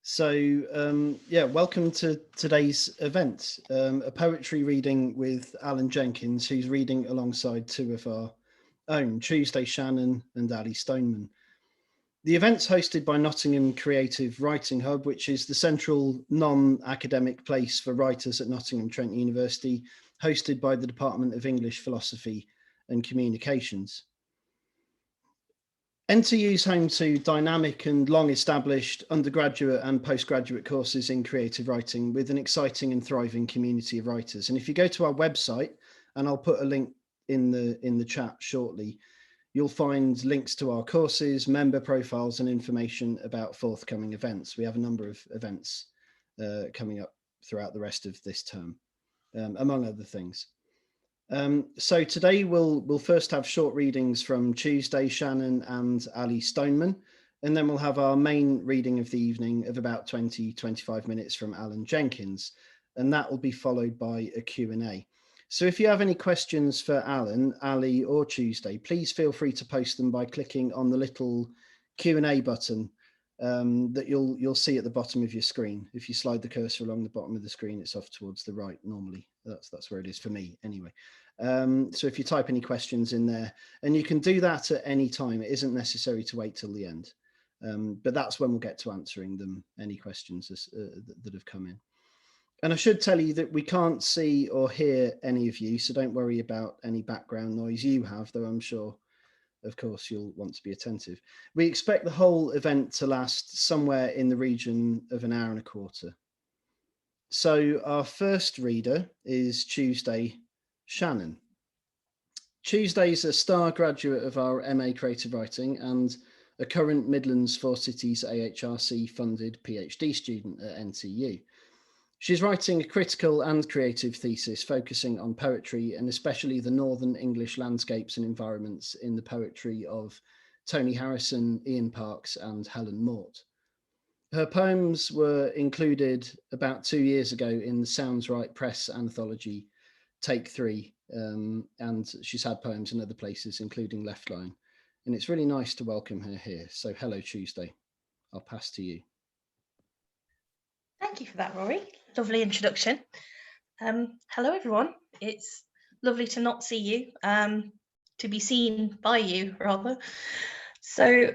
Yeah, welcome to today's event, a poetry reading with Alan Jenkins, who's reading alongside two of our own, Tuesday Shannon and Aly Stoneman. The event's hosted by Nottingham Creative Writing Hub, which is the central non-academic place for writers at Nottingham Trent University, hosted by the Department of English, Philosophy and Communications. NTU is home to dynamic and long-established undergraduate and postgraduate courses in creative writing with an exciting and thriving community of writers. And if you go to our website, and I'll put a link in the chat shortly, you'll find links to our courses, member profiles, and information about forthcoming events. We have a number of events coming up throughout the rest of this term, among other things. So today we'll first have short readings from Tuesday, Shannon and Aly Stoneman, and then we'll have our main reading of the evening of about 20-25 minutes from Alan Jenkins, and that will be followed by a Q&A. So if you have any questions for Alan, Aly or Tuesday, please feel free to post them by clicking on the little Q&A button that you'll see at the bottom of your screen. If you slide the cursor along the bottom of the screen, it's off towards the right normally. That's where it is for me anyway. So if you type any questions in there, and you can do that at any time, it isn't necessary to wait till the end, but that's when we'll get to answering them, any questions that have come in. And I should tell you that we can't see or hear any of you, so don't worry about any background noise you have, though I'm sure, of course, you'll want to be attentive. We expect the whole event to last somewhere in the region of an hour and a quarter. So our first reader is Tuesday Shannon. Tuesday's a star graduate of our MA Creative Writing and a current Midlands4Cities AHRC-funded PhD student at NTU. She's writing a critical and creative thesis focusing on poetry and especially the Northern English landscapes and environments in the poetry of Tony Harrison, Ian Parks and Helen Mort. Her poems were included about 2 years ago in the Sounds Right Press anthology, Take 3, and she's had poems in other places, including Left Line. And it's really nice to welcome her here. So hello, Tuesday. I'll pass to you. Thank you for that, Rory. Lovely introduction. Hello, everyone. It's lovely to not see you, to be seen by you, rather. So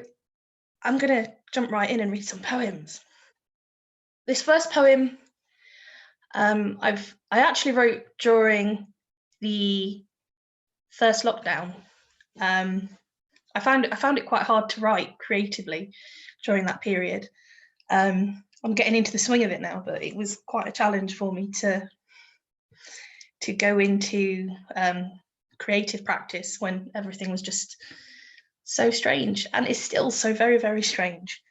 I'm going to jump right in and read some poems. This first poem I actually wrote during the first lockdown. I found it quite hard to write creatively during that period. I'm getting into the swing of it now, but it was quite a challenge for me to go into creative practice when everything was just so strange, and it's still so very, very strange.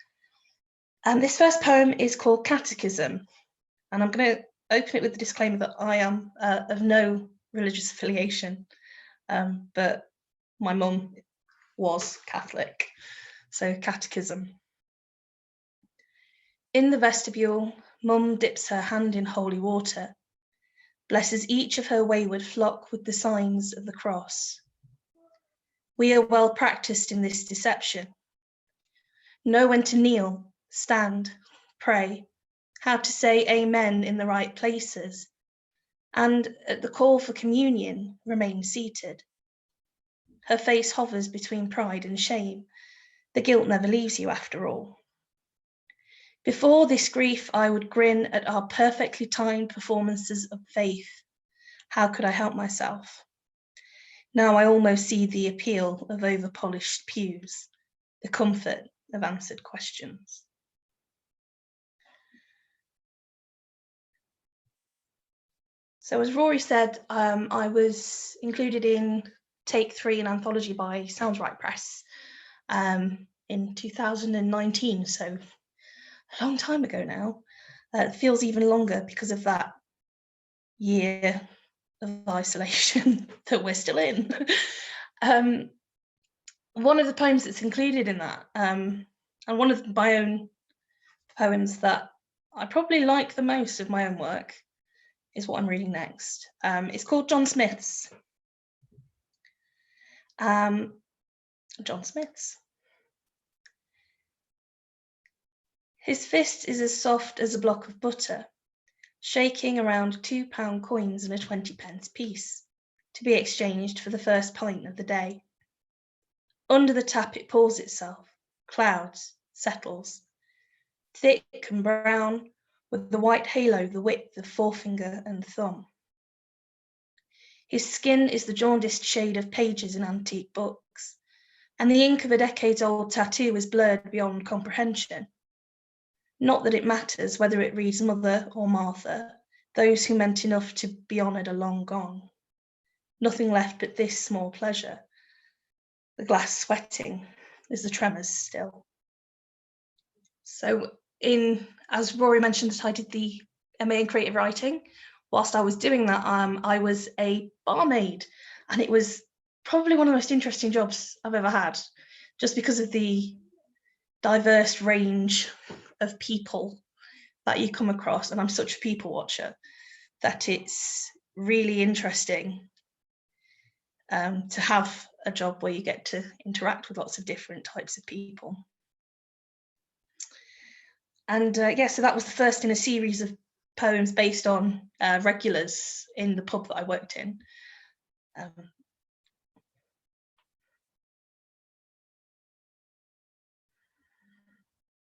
And this first poem is called Catechism, and I'm going to open it with the disclaimer that I am of no religious affiliation, but my mum was Catholic, so Catechism. In the vestibule, Mum dips her hand in holy water, blesses each of her wayward flock with the signs of the cross. We are well practiced in this deception. Know when to kneel, stand, pray, how to say amen in the right places, and at the call for communion, remain seated. Her face hovers between pride and shame. The guilt never leaves you after all. Before this grief, I would grin at our perfectly timed performances of faith. How could I help myself? Now I almost see the appeal of over-polished pews, the comfort of answered questions. So as Rory said, I was included in Take 3, an anthology by Sounds Right Press in 2019, so a long time ago now. It feels even longer because of that year of isolation that we're still in. One of the poems that's included in that, and one of my own poems that I probably like the most of my own work, is what I'm reading next. It's called John Smith's. John Smith's. His fist is as soft as a block of butter, shaking around £2 coins and a 20p piece, to be exchanged for the first pint of the day. Under the tap it pours itself, clouds, settles, thick and brown, with the white halo the width of forefinger and thumb. His skin is the jaundiced shade of pages in antique books, and the ink of a decades-old tattoo is blurred beyond comprehension. Not that it matters whether it reads Mother or Martha, those who meant enough to be honoured are long gone. Nothing left but this small pleasure. The glass sweating as the tremors still. So as Rory mentioned, that I did the MA in creative writing. Whilst I was doing that, I was a barmaid, and it was probably one of the most interesting jobs I've ever had, just because of the diverse range of people that you come across. And I'm such a people watcher that it's really interesting to have a job where you get to interact with lots of different types of people. And so that was the first in a series of poems based on regulars in the pub that I worked in.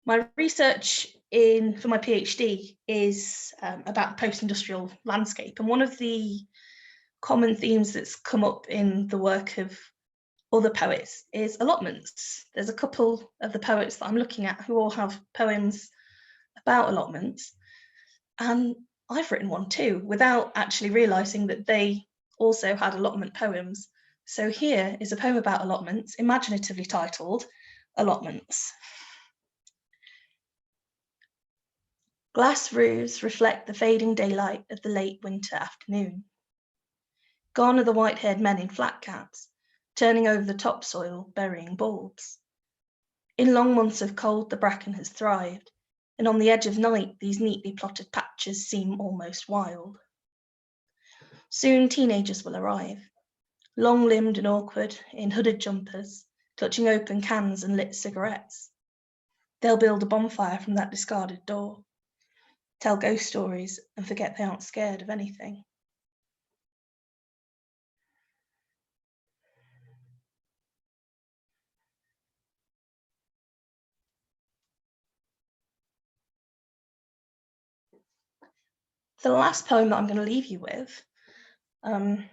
My research for my PhD is about the post-industrial landscape, and one of the common themes that's come up in the work of other poets is allotments. There's a couple of the poets that I'm looking at who all have poems about allotments, and I've written one too without actually realising that they also had allotment poems. So here is a poem about allotments, imaginatively titled Allotments. Glass roofs reflect the fading daylight of the late winter afternoon. Gone are the white-haired men in flat caps, turning over the topsoil, burying bulbs. In long months of cold, the bracken has thrived, and on the edge of night, these neatly plotted patches seem almost wild. Soon teenagers will arrive, long-limbed and awkward, in hooded jumpers, clutching open cans and lit cigarettes. They'll build a bonfire from that discarded door, tell ghost stories, and forget they aren't scared of anything. The last poem that I'm going to leave you with, I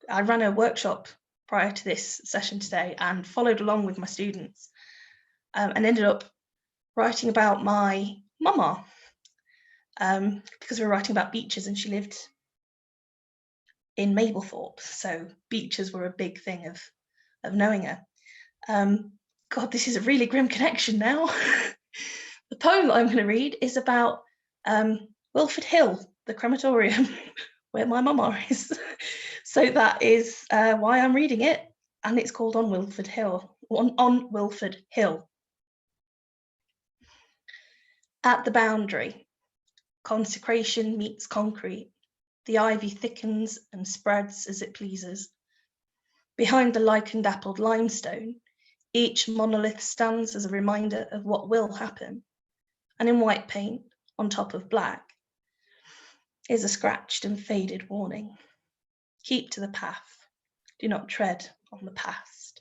ran a workshop prior to this session today and followed along with my students and ended up writing about my mama because we were writing about beaches, and she lived in Mablethorpe, so beaches were a big thing of knowing her. God, this is a really grim connection now. The poem that I'm going to read is about Wilford Hill, the crematorium where my mama is. So that is why I'm reading it, and it's called On Wilford Hill. On Wilford Hill. At the boundary, consecration meets concrete. The ivy thickens and spreads as it pleases. Behind the lichen-dappled limestone, each monolith stands as a reminder of what will happen. And in white paint, on top of black, is a scratched and faded warning. Keep to the path. Do not tread on the past.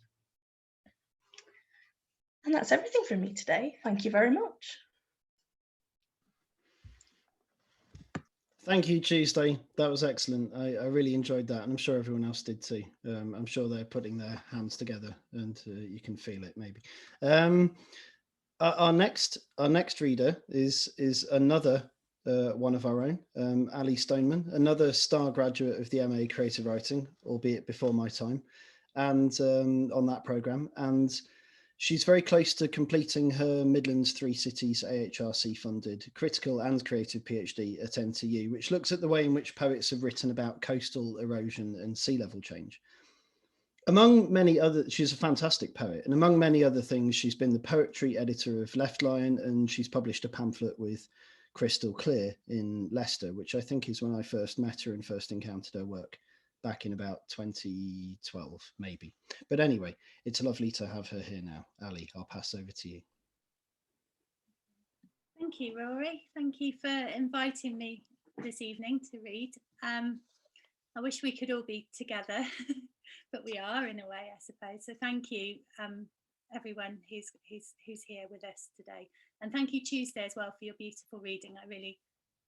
And that's everything from me today. Thank you very much. Thank you, Tuesday. That was excellent. I really enjoyed that, and I'm sure everyone else did too. I'm sure they're putting their hands together, and you can feel it maybe. Our next reader is another one of our own, Aly Stoneman, another star graduate of the MA Creative Writing, albeit before my time, and on that programme. And she's very close to completing her Midlands4Cities AHRC-funded critical and creative PhD at NTU, which looks at the way in which poets have written about coastal erosion and sea level change. Among many other, she's a fantastic poet, and among many other things, she's been the poetry editor of Left Lion, and she's published a pamphlet with Crystal Clear in Leicester, which I think is when I first met her and first encountered her work back in about 2012, maybe. But anyway, it's lovely to have her here now. Aly, I'll pass over to you. Thank you, Rory. Thank you for inviting me this evening to read. I wish we could all be together, but we are in a way, I suppose. So thank you, everyone who's here with us today. And thank you, Tuesday, as well, for your beautiful reading. I really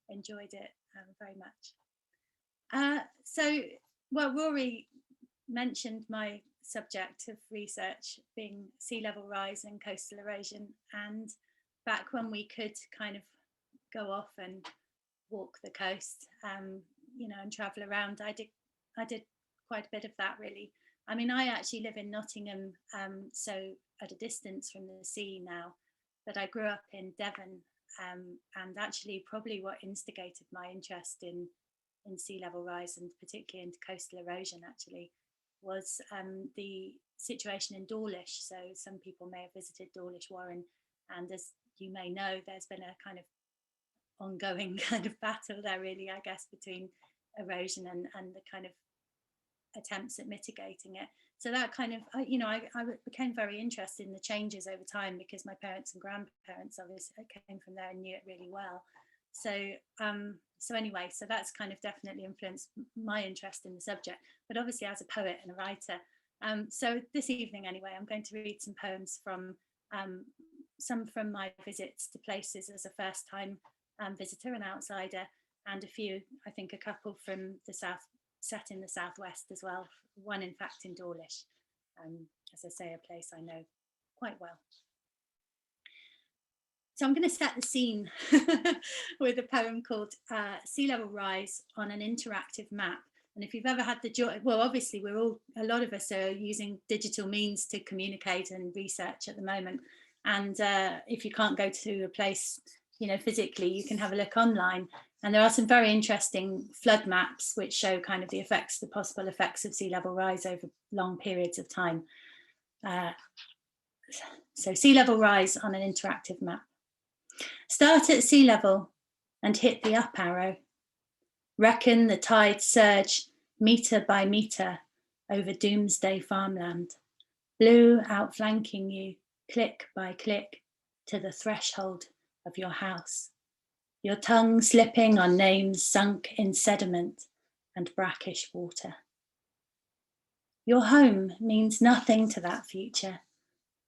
enjoyed it very much. Well, Rory mentioned my subject of research being sea level rise and coastal erosion. And back when we could kind of go off and walk the coast, you know, and travel around, I did quite a bit of that, really. I mean, I actually live in Nottingham, so at a distance from the sea now, but I grew up in Devon, and actually probably what instigated my interest in sea level rise, and particularly into coastal erosion, actually, was the situation in Dawlish. So some people may have visited Dawlish Warren, and as you may know, there's been a kind of ongoing kind of battle there, really, I guess, between erosion and the kind of attempts at mitigating it. So that kind of, you know, I became very interested in the changes over time, because my parents and grandparents obviously came from there and knew it really well. So so anyway, so that's kind of definitely influenced my interest in the subject, but obviously as a poet and a writer. So this evening, anyway, I'm going to read some poems from some from my visits to places as a first-time visitor and outsider, and a few, I think a couple from the south, set in the southwest as well, one in fact in Dawlish, as I say, a place I know quite well. So I'm going to set the scene with a poem called Sea Level Rise on an Interactive Map. And if you've ever had the joy, well, obviously a lot of us are using digital means to communicate and research at the moment. And if you can't go to a place, you know, physically, you can have a look online. And there are some very interesting flood maps which show kind of the possible effects of sea level rise over long periods of time. So sea level rise on an interactive map. Start at sea level and hit the up arrow. Reckon the tide surge metre by metre over doomsday farmland. Blue outflanking you, click by click, to the threshold of your house. Your tongue slipping on names sunk in sediment and brackish water. Your home means nothing to that future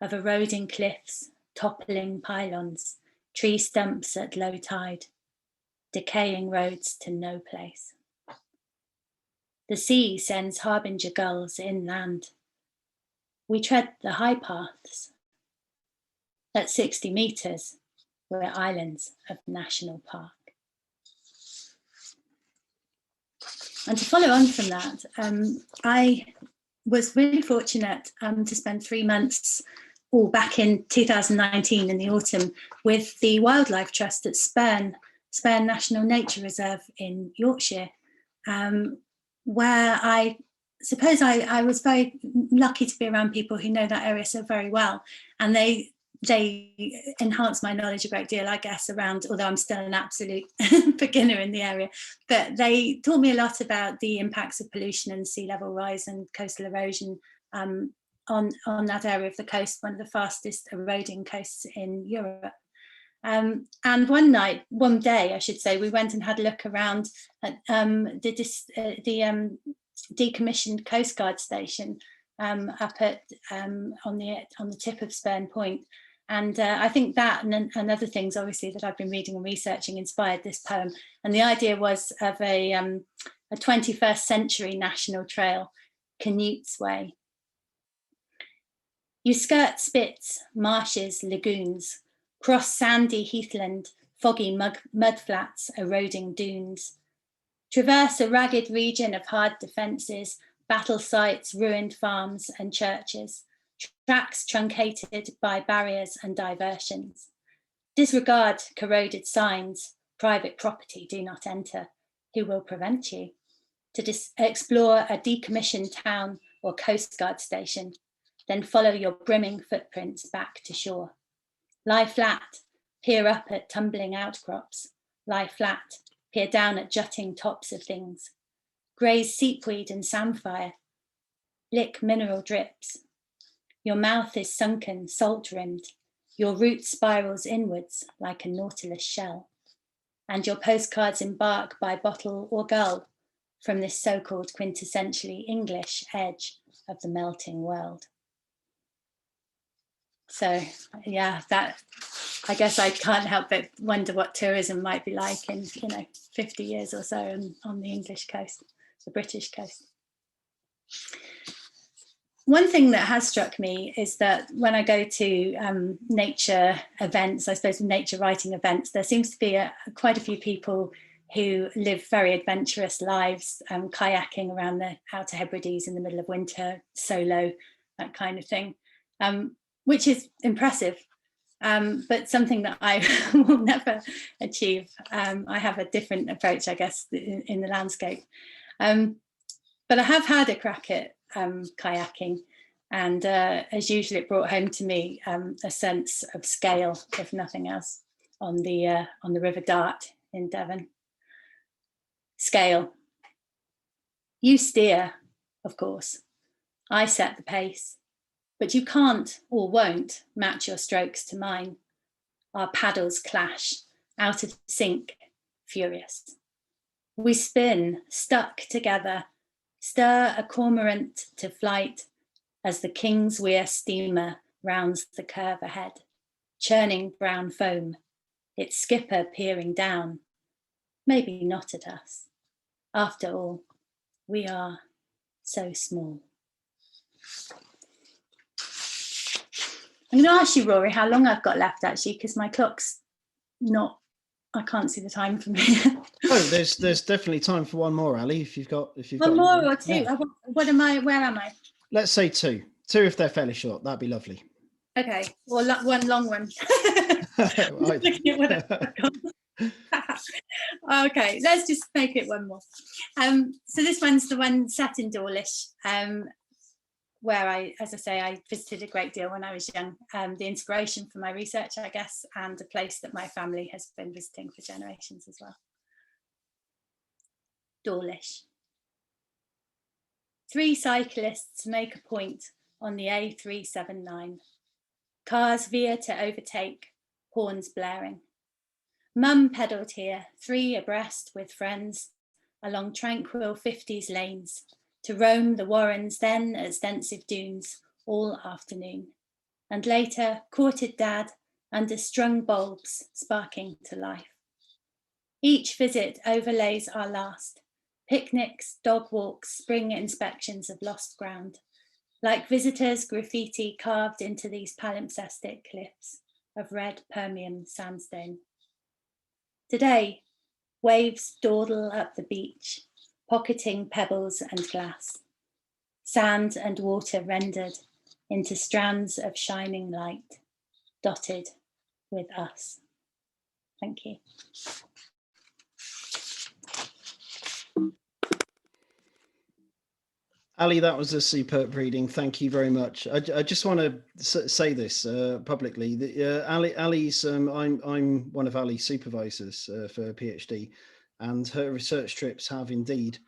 of eroding cliffs, toppling pylons, tree stumps at low tide, decaying roads to no place. The sea sends harbinger gulls inland. We tread the high paths. At 60 metres, we're islands of national park. And to follow on from that, I was really fortunate to spend 3 months back in 2019 in the autumn with the Wildlife Trust at Spurn National Nature Reserve in Yorkshire, where I suppose I was very lucky to be around people who know that area so very well, and they enhanced my knowledge a great deal, I guess, around, although I'm still an absolute beginner in the area, but they taught me a lot about the impacts of pollution and sea level rise and coastal erosion on that area of the coast, one of the fastest eroding coasts in Europe. And one day, I should say, we went and had a look around at the decommissioned Coast Guard station up at on the tip of Spurn Point. And I think that and other things, obviously, that I've been reading and researching inspired this poem. And the idea was of a 21st century national trail, Canute's Way. You skirt spits, marshes, lagoons, cross sandy heathland, foggy mudflats, eroding dunes. Traverse a ragged region of hard defences, battle sites, ruined farms and churches, tracks truncated by barriers and diversions. Disregard corroded signs, private property do not enter. Who will prevent you? To explore a decommissioned town or Coast Guard station, then follow your brimming footprints back to shore. Lie flat, peer up at tumbling outcrops. Lie flat, peer down at jutting tops of things. Graze seepweed and samphire. Lick mineral drips. Your mouth is sunken, salt-rimmed. Your route spirals inwards like a nautilus shell, and your postcards embark by bottle or gull from this so-called quintessentially English edge of the melting world. So yeah, that, I guess I can't help but wonder what tourism might be like in 50 years or so on the English coast, the British coast. One thing that has struck me is that when I go to nature events, I suppose nature writing events, there seems to be quite a few people who live very adventurous lives, kayaking around the Outer Hebrides in the middle of winter, solo, that kind of thing, which is impressive, but something that I will never achieve. I have a different approach, I guess, in the landscape. But I have had a crack at kayaking, and as usual, it brought home to me a sense of scale, if nothing else, on the River Dart in Devon. Scale. You steer, of course. I set the pace, but you can't or won't match your strokes to mine. Our paddles clash, out of sync, furious. We spin, stuck together, stir a cormorant to flight as the King's Weir steamer rounds the curve ahead, churning brown foam, its skipper peering down, maybe not at us. After all, we are so small. I'm going to ask you, Rory, how long I've got left, actually, because my clock's not, I can't see the time from here. Oh, there's definitely time for one more, Ali, if you've got one more or two. Yeah. What am I, where am I? Let's say two if they're fairly short. That'd be lovely. Okay, or one long one. Okay, let's just make it one more. So this one's the one set in Dawlish, where as I say, I visited a great deal when I was young. The inspiration for my research, I guess, and a place that my family has been visiting for generations as well. Dawlish. 3 cyclists make a point on the A379. Cars veer to overtake, horns blaring. Mum pedalled here, 3 abreast with friends, along tranquil 50s lanes, to roam the Warrens' then extensive dunes all afternoon, and later courted Dad under strung bulbs sparking to life. Each visit overlays our last, picnics, dog walks, spring inspections of lost ground, like visitors' graffiti carved into these palimpsestic cliffs of red Permian sandstone. Today, waves dawdle up the beach, pocketing pebbles and glass, sand and water rendered into strands of shining light, dotted with us. Thank you. Ali, that was a superb reading. Thank you very much. I just want to say this publicly. Ali's, I'm one of Ali's supervisors for a PhD, and her research trips have indeed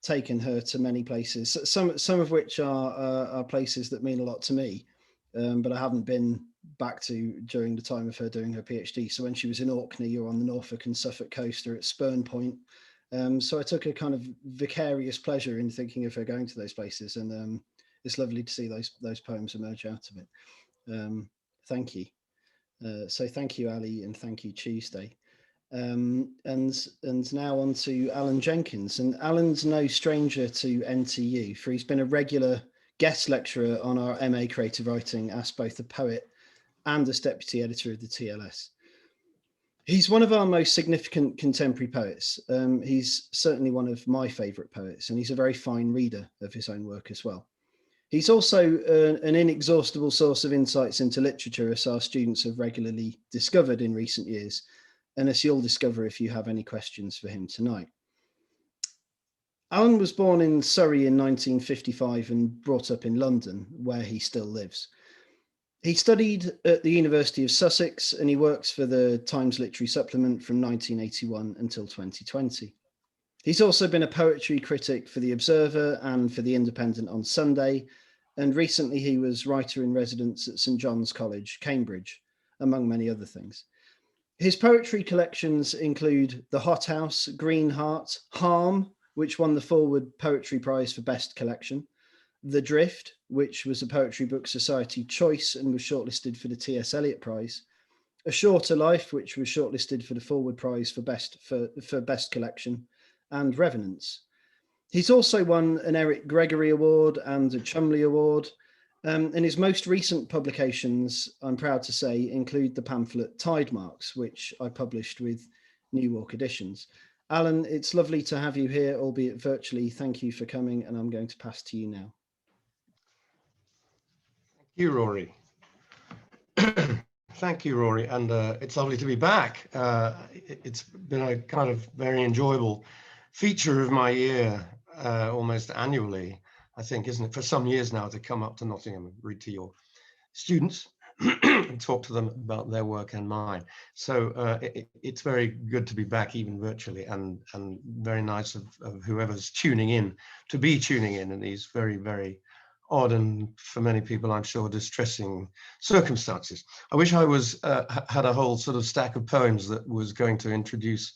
taken her to many places. Some of which are places that mean a lot to me, but I haven't been back to during the time of her doing her PhD. So when she was in Orkney or on the Norfolk and Suffolk coast or at Spurn Point. So I took a kind of vicarious pleasure in thinking of her going to those places, and it's lovely to see those poems emerge out of it. Thank you. So thank you, Ali, and thank you, Tuesday. And now on to Alan Jenkins. And Alan's no stranger to NTU, for he's been a regular guest lecturer on our MA Creative Writing as both a poet and as deputy editor of the TLS. He's one of our most significant contemporary poets. He's certainly one of my favourite poets, and he's a very fine reader of his own work as well. He's also an inexhaustible source of insights into literature, as our students have regularly discovered in recent years, and as you'll discover if you have any questions for him tonight. Alan was born in Surrey in 1955 and brought up in London, where he still lives. He studied at the University of Sussex, and he works for the Times Literary Supplement from 1981 until 2020. He's also been a poetry critic for The Observer and for The Independent on Sunday, and recently he was writer in residence at St John's College, Cambridge, among many other things. His poetry collections include The Hothouse, Green Heart, Harm, which won the Forward Poetry Prize for Best Collection, The Drift, which was a Poetry Book Society choice and was shortlisted for the T.S. Eliot Prize, A Shorter Life, which was shortlisted for the Forward Prize for Best Collection, and Revenants. He's also won an Eric Gregory Award and a Chumley Award. And his most recent publications, I'm proud to say, include the pamphlet Tide Marks, which I published with New York Editions. Alan, it's lovely to have you here, albeit virtually. Thank you for coming, and I'm going to pass to you now. Thank you, Rory. Thank you, Rory, and it's lovely to be back. It's been a kind of very enjoyable feature of my year, almost annually, I think, isn't it, for some years now, to come up to Nottingham and read to your students and talk to them about their work and mine. So it's very good to be back, even virtually, and very nice of whoever's tuning in to be tuning in these very, very odd and, for many people, I'm sure, distressing circumstances. I wish I was had a whole sort of stack of poems that was going to introduce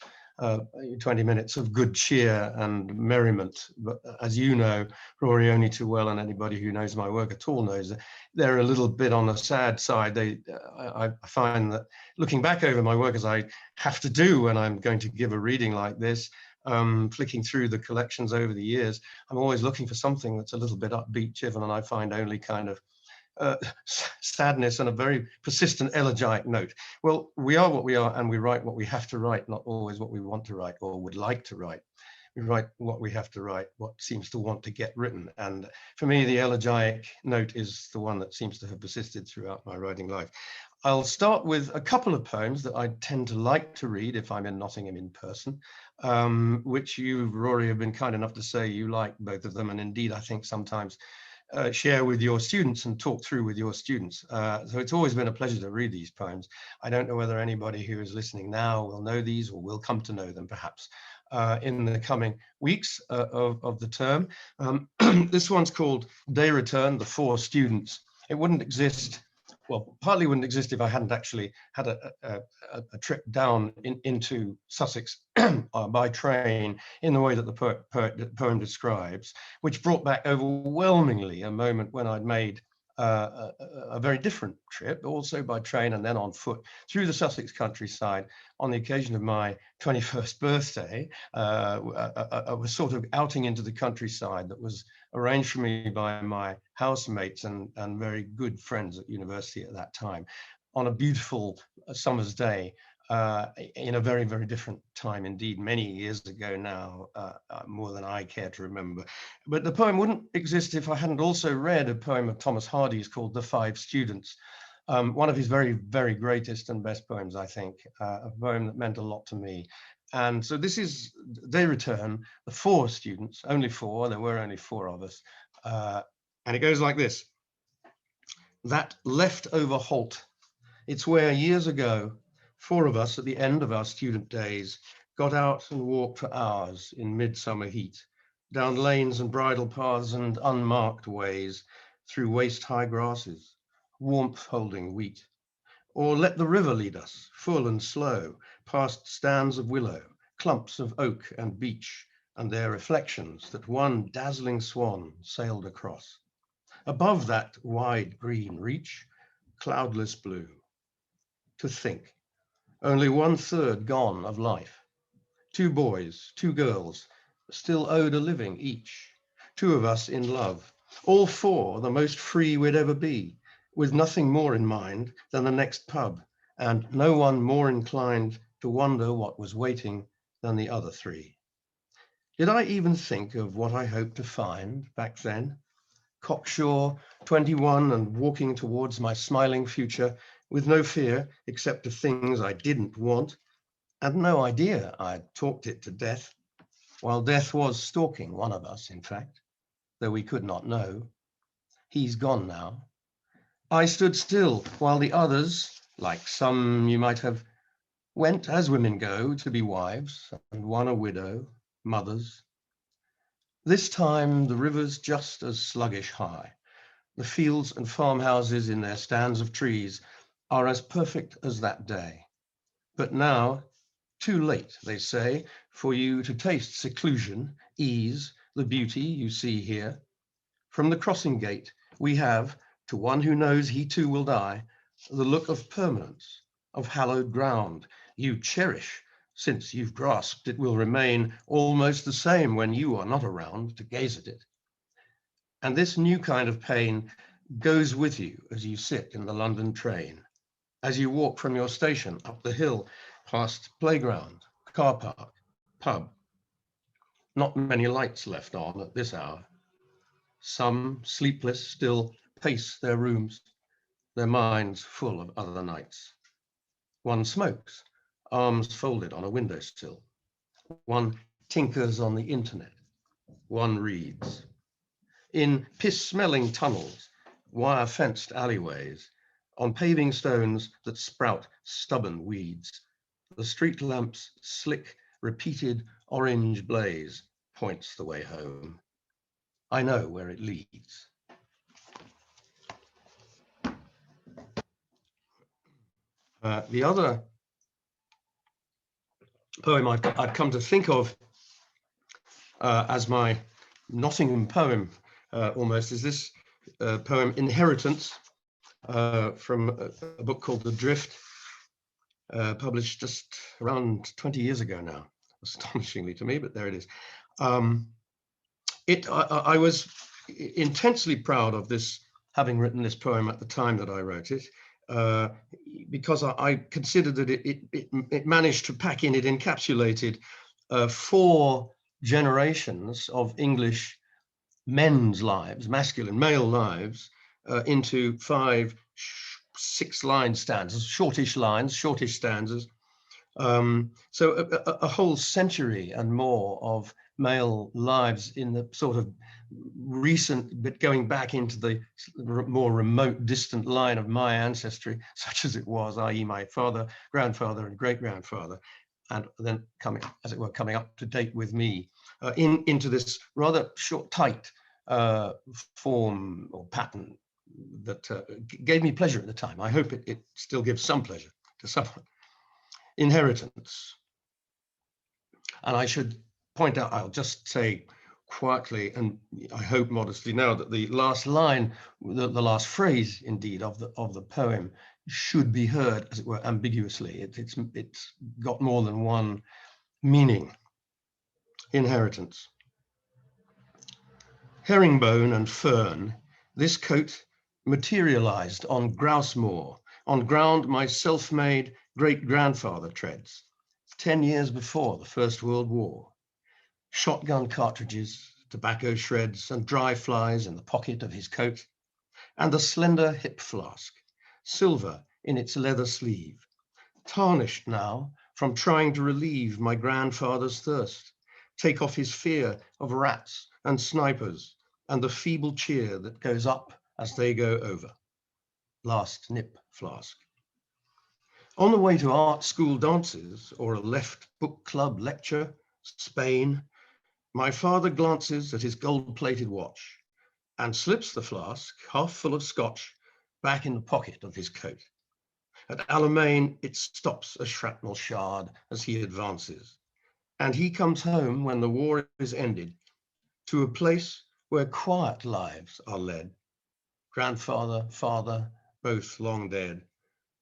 20 minutes of good cheer and merriment. But as you know, Rory, only too well, and anybody who knows my work at all knows, that they're a little bit on the sad side. I find that looking back over my work, as I have to do when I'm going to give a reading like this, flicking through the collections over the years, I'm always looking for something that's a little bit upbeat, cheerful, and I find only kind of sadness and a very persistent elegiac note. Well, we are what we are, and we write what we have to write, not always what we want to write or would like to write. We write what we have to write, what seems to want to get written. And for me, the elegiac note is the one that seems to have persisted throughout my writing life. I'll start with a couple of poems that I tend to like to read if I'm in Nottingham in person, which you, Rory, have been kind enough to say you like both of them. And indeed, I think sometimes share with your students and talk through with your students. So it's always been a pleasure to read these poems. I don't know whether anybody who is listening now will know these or will come to know them perhaps in the coming weeks of the term. This one's called Day Return, the Four Students. It wouldn't exist, well, partly wouldn't exist if I hadn't actually had a trip down into Sussex by train in the way that the poem describes, which brought back overwhelmingly a moment when I'd made a very different trip, also by train and then on foot, through the Sussex countryside on the occasion of my 21st birthday. A sort of outing into the countryside that was arranged for me by my housemates and very good friends at university at that time, on a beautiful summer's day, in a very, very different time indeed, many years ago now, more than I care to remember. But the poem wouldn't exist if I hadn't also read a poem of Thomas Hardy's called The Five Students, one of his very, very greatest and best poems, I think, a poem that meant a lot to me. And so this is They Return, the Four Students, only four, there were only four of us. And it goes like this. That leftover halt, it's where years ago, four of us at the end of our student days got out and walked for hours in midsummer heat, down lanes and bridle paths and unmarked ways, through waist-high grasses, warmth-holding wheat. Or let the river lead us, full and slow, past stands of willow, clumps of oak and beech, and their reflections that one dazzling swan sailed across. Above that wide green reach, cloudless blue. To think, only 1/3 gone of life. 2 boys, 2 girls, still owed a living each. 2 of us in love, all 4 the most free we'd ever be, with nothing more in mind than the next pub, and no one more inclined to wonder what was waiting than the other 3. Did I even think of what I hoped to find back then? Cocksure, 21 and walking towards my smiling future with no fear except of things I didn't want, and no idea I'd talked it to death, while death was stalking one of us, in fact, though we could not know. He's gone now. I stood still while the others, like some you might have, went as women go to be wives, and one a widow, mothers. This time the river's just as sluggish high, the fields and farmhouses in their stands of trees are as perfect as that day. But now, too late, they say, for you to taste seclusion, ease, the beauty you see here. From the crossing gate, we have, to one who knows he too will die, the look of permanence, of hallowed ground. You cherish, since you've grasped it will remain almost the same when you are not around to gaze at it. And this new kind of pain goes with you as you sit in the London train, as you walk from your station up the hill past playground, car park, pub. Not many lights left on at this hour. Some, sleepless still, pace their rooms, their minds full of other nights. One smokes, arms folded on a windowsill. One tinkers on the internet. One reads. In piss-smelling tunnels, wire-fenced alleyways, on paving stones that sprout stubborn weeds, the street lamp's slick, repeated orange blaze points the way home. I know where it leads. The other poem I'd come to think of as my Nottingham poem almost is this poem Inheritance from a book called The Drift, published just around 20 years ago now, astonishingly to me, but there it is. I was intensely proud of this, having written this poem at the time that I wrote it, because I considered that it managed to pack in, it encapsulated 4 generations of English men's lives, masculine male lives, into 5 6-line stanzas, shortish lines, shortish stanzas. So a whole century and more of male lives in the sort of recent, but going back into the more remote, distant line of my ancestry, such as it was, i.e. my father, grandfather, and great-grandfather, and then coming, as it were, coming up to date with me, into this rather short, tight form or pattern that gave me pleasure at the time. I hope it still gives some pleasure to someone. Inheritance. And I should point out, I'll just say quietly, and I hope modestly now, that the last line, the last phrase indeed of the poem should be heard, as it were, ambiguously. It's got more than one meaning. Inheritance. Herringbone and fern, this coat materialized on grouse moor, on ground my self-made great-grandfather treads, 10 years before the First World War. Shotgun cartridges, tobacco shreds, and dry flies in the pocket of his coat, and the slender hip flask, silver in its leather sleeve, tarnished now from trying to relieve my grandfather's thirst, take off his fear of rats and snipers, and the feeble cheer that goes up as they go over. Last nip flask. On the way to art school dances or a left book club lecture, Spain, my father glances at his gold-plated watch and slips the flask, half full of scotch, back in the pocket of his coat. At Alamein, it stops a shrapnel shard as he advances, and he comes home when the war is ended to a place where quiet lives are led. Grandfather, father, both long dead.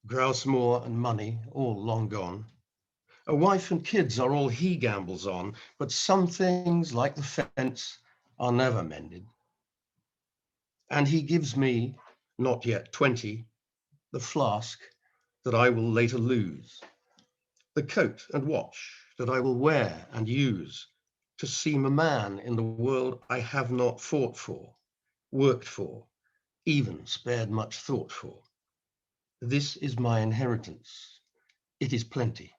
Grousemoor and money, all long gone. A wife and kids are all he gambles on, but some things, like the fence, are never mended. And he gives me, not yet 20, the flask that I will later lose, the coat and watch that I will wear and use to seem a man in the world I have not fought for, worked for, even spared much thought for. This is my inheritance. It is plenty.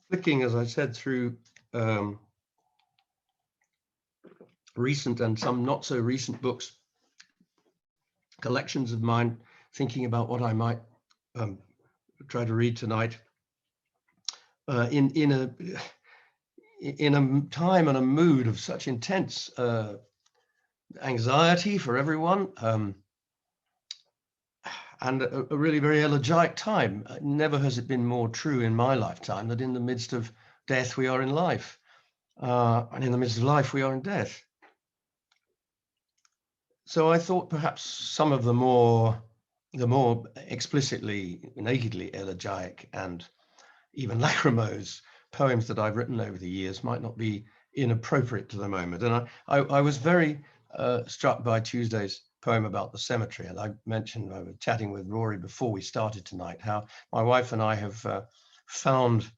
Flicking, as I said, through recent and some not so recent books, collections of mine, thinking about what I might try to read tonight, in a time and a mood of such intense anxiety for everyone, and a really very elegiac time. Never has it been more true in my lifetime that in the midst of death we are in life, and in the midst of life we are in death. So I thought perhaps some of the more explicitly, nakedly elegiac and even lachrymose poems that I've written over the years might not be inappropriate to the moment. And I was very struck by Tuesday's poem about the cemetery. And I mentioned, I was chatting with Rory before we started tonight, how my wife and I have found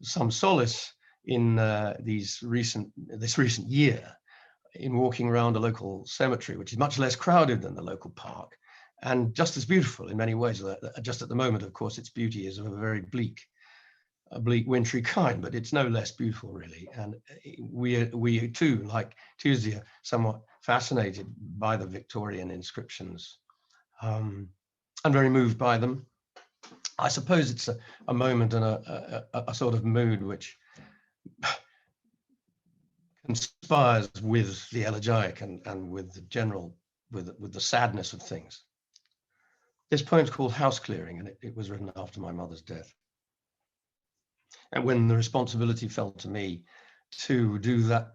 some solace in this recent year in walking around a local cemetery, which is much less crowded than the local park and just as beautiful in many ways. Just at the moment, of course, its beauty is of a very bleak, wintry kind, but it's no less beautiful, really. And we too, like Tuesday, are somewhat fascinated by the Victorian inscriptions, and very moved by them. I suppose it's a moment and a sort of mood which conspires with the elegiac and with the general, with the sadness of things. This poem's called House Clearing, and it was written after my mother's death. And when the responsibility fell to me to do that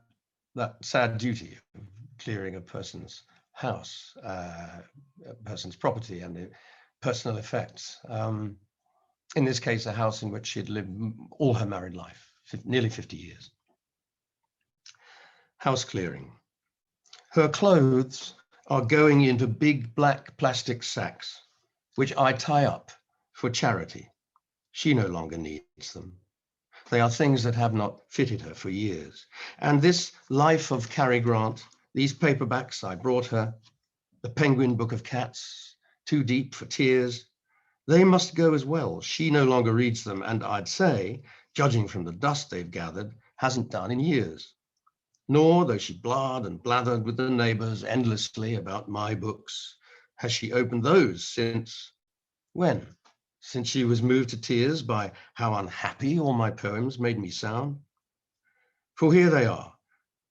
sad duty of clearing a person's house, a person's property and the personal effects. In this case, a house in which she'd lived all her married life, nearly 50 years. House clearing. Her clothes are going into big black plastic sacks, which I tie up for charity. She no longer needs them. They are things that have not fitted her for years. And this life of Cary Grant, these paperbacks I brought her, the Penguin Book of Cats, Too Deep for Tears, they must go as well. She no longer reads them, and I'd say, judging from the dust they've gathered, hasn't done in years. Nor, though she blarred and blathered with the neighbors endlessly about my books, has she opened those since when? Since she was moved to tears by how unhappy all my poems made me sound? For here they are,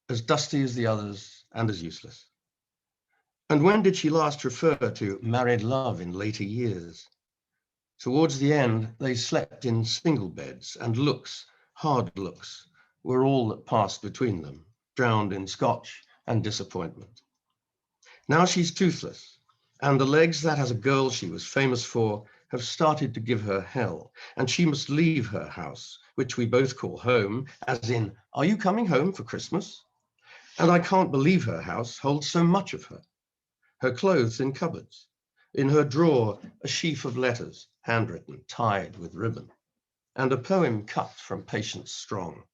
as dusty as the others and as useless. And when did she last refer to married love in later years? Towards the end, they slept in single beds, and looks, hard looks, were all that passed between them, drowned in scotch and disappointment. Now she's toothless, and the legs that as a girl she was famous for have started to give her hell, and she must leave her house, which we both call home, as in, are you coming home for Christmas? And I can't believe her house holds so much of her. Her clothes in cupboards, in her drawer, a sheaf of letters, handwritten, tied with ribbon, and a poem cut from Patience Strong.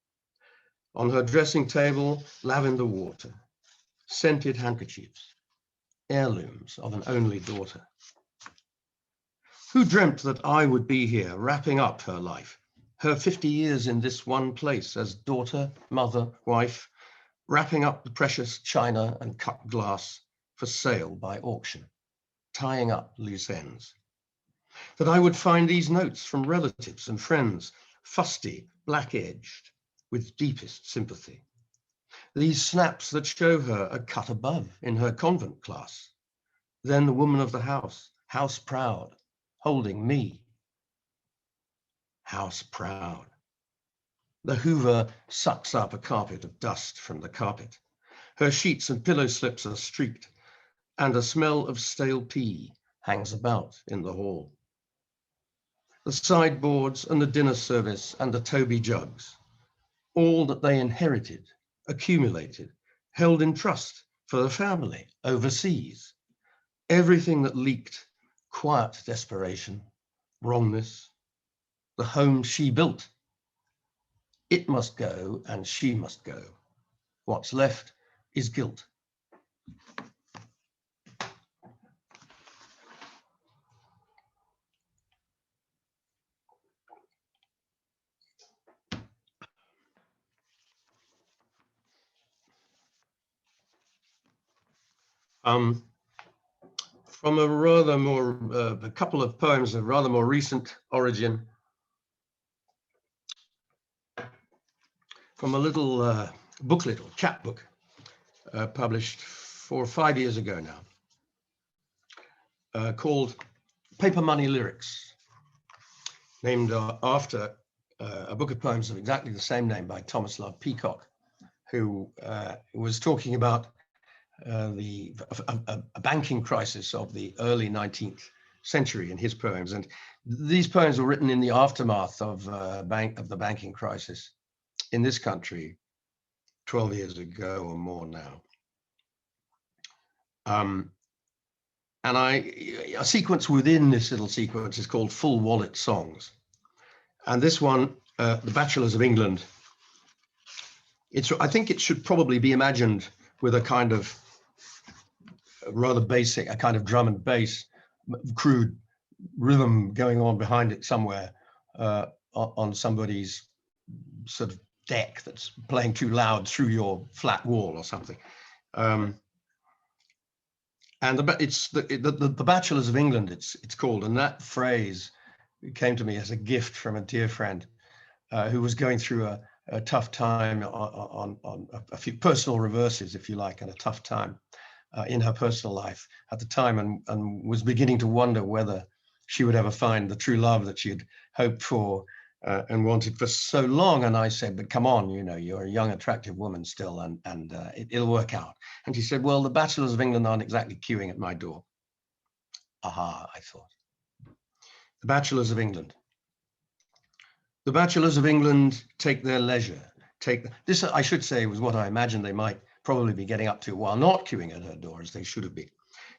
On her dressing table, lavender water, scented handkerchiefs, heirlooms of an only daughter. Who dreamt that I would be here wrapping up her life, her 50 years in this one place as daughter, mother, wife, wrapping up the precious china and cut glass for sale by auction, tying up loose ends. That I would find these notes from relatives and friends, fusty, black-edged, with deepest sympathy. These snaps that show her a cut above in her convent class. Then the woman of the house proud, holding me. House proud. The Hoover sucks up a carpet of dust from the carpet. Her sheets and pillow slips are streaked, and a smell of stale pea hangs about in the hall. The sideboards and the dinner service and the Toby jugs, all that they inherited, accumulated, held in trust for the family overseas. Everything that leaked, quiet desperation, wrongness, the home she built. It must go and she must go. What's left is guilt. From a rather more, a couple of poems of rather more recent origin, from a little booklet or chapbook published 4 or 5 years ago now, called Paper Money Lyrics, named after a book of poems of exactly the same name by Thomas Love Peacock, who was talking about a banking crisis of the early 19th century in his poems. And these poems were written in the aftermath of the banking crisis in this country 12 years ago or more now. And a sequence within this little sequence is called Full Wallet Songs. And this one, The Bachelors of England, I think it should probably be imagined with a kind of rather basic, a kind of drum and bass, crude rhythm going on behind it somewhere on somebody's sort of deck that's playing too loud through your flat wall or something. And it's the Bachelors of England, it's called, and that phrase came to me as a gift from a dear friend who was going through a tough time on a few personal reverses, if you like, and a tough time in her personal life at the time, and was beginning to wonder whether she would ever find the true love that she had hoped for and wanted for so long. And I said, but come on, you know, you're a young, attractive woman still, and it'll work out. And she said, well, the Bachelors of England aren't exactly queuing at my door. Aha, I thought. The Bachelors of England. The Bachelors of England take their leisure. This, I should say, was what I imagined they might probably be getting up to while not queuing at her door, as they should have been.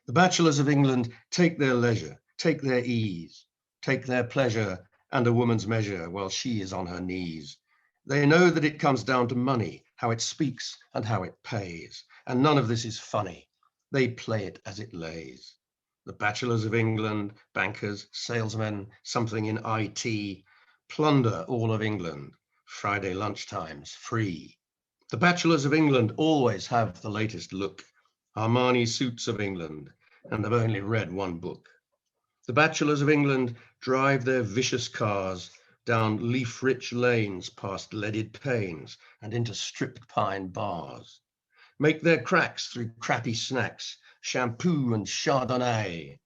The Bachelors of England take their leisure, take their ease, take their pleasure and a woman's measure while she is on her knees. They know that it comes down to money, how it speaks and how it pays, and none of this is funny. They play it as it lays. The Bachelors of England, bankers, salesmen, something in IT, plunder all of England, Friday lunchtimes free. The Bachelors of England always have the latest look, Armani suits of England, and they've only read one book. The Bachelors of England drive their vicious cars down leaf-rich lanes past leaded panes and into stripped pine bars, make their cracks through crappy snacks, shampoo and Chardonnay,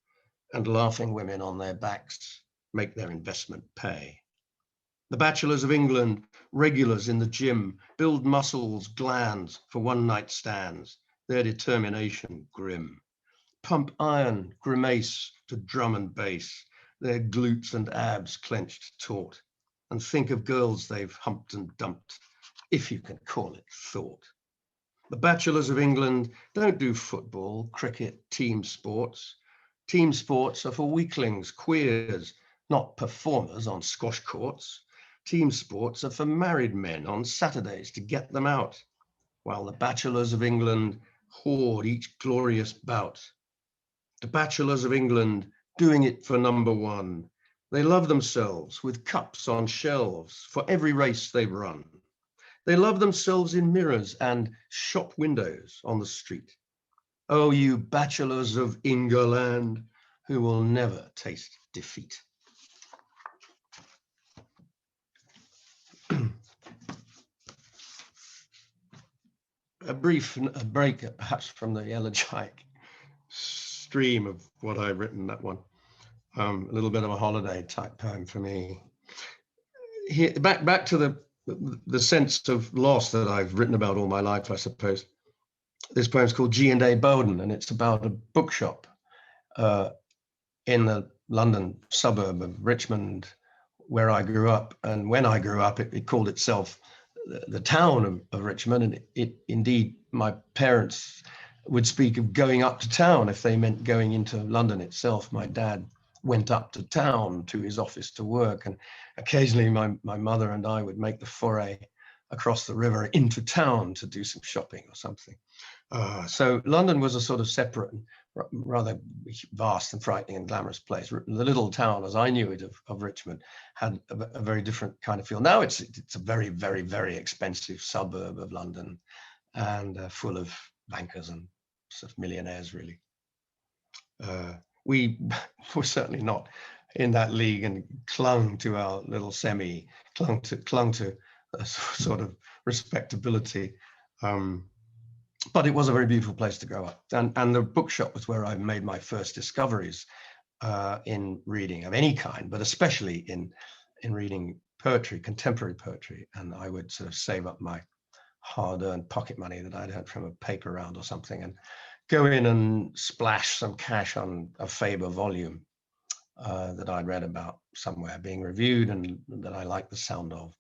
and laughing women on their backs make their investment pay. The Bachelors of England, regulars in the gym, build muscles, glands for one-night stands, their determination grim. Pump iron, grimace to drum and bass, their glutes and abs clenched taut, and think of girls they've humped and dumped, if you can call it thought. The Bachelors of England don't do football, cricket, team sports. Team sports are for weaklings, queers, not performers on squash courts. Team sports are for married men on Saturdays to get them out, while the Bachelors of England hoard each glorious bout. The Bachelors of England doing it for number one. They love themselves with cups on shelves for every race they've run. They love themselves in mirrors and shop windows on the street. Oh, you Bachelors of England who will never taste defeat. A break perhaps from the elegiac stream of what I've written, that one. A little bit of a holiday type poem for me. Here, back to the sense of loss that I've written about all my life, I suppose. This poem's called G&A Bowden, and it's about a bookshop in the London suburb of Richmond, where I grew up. And when I grew up, it called itself the town of Richmond, and it indeed, my parents would speak of going up to town if they meant going into London itself. My dad went up to town to his office to work, and occasionally my mother and I would make the foray across the river into town to do some shopping or something. So London was a sort of separate, rather vast and frightening and glamorous place. The little town, as I knew it, of Richmond, had a very different kind of feel. Now it's a very, very, very expensive suburb of London, and full of bankers and sort of millionaires, really. We were certainly not in that league and clung to our little clung to a sort of respectability. But it was a very beautiful place to grow up. And the bookshop was where I made my first discoveries in reading of any kind, but especially in reading poetry, contemporary poetry. And I would sort of save up my hard-earned pocket money that I'd earned from a paper round or something and go in and splash some cash on a Faber volume that I'd read about somewhere being reviewed and that I liked the sound of.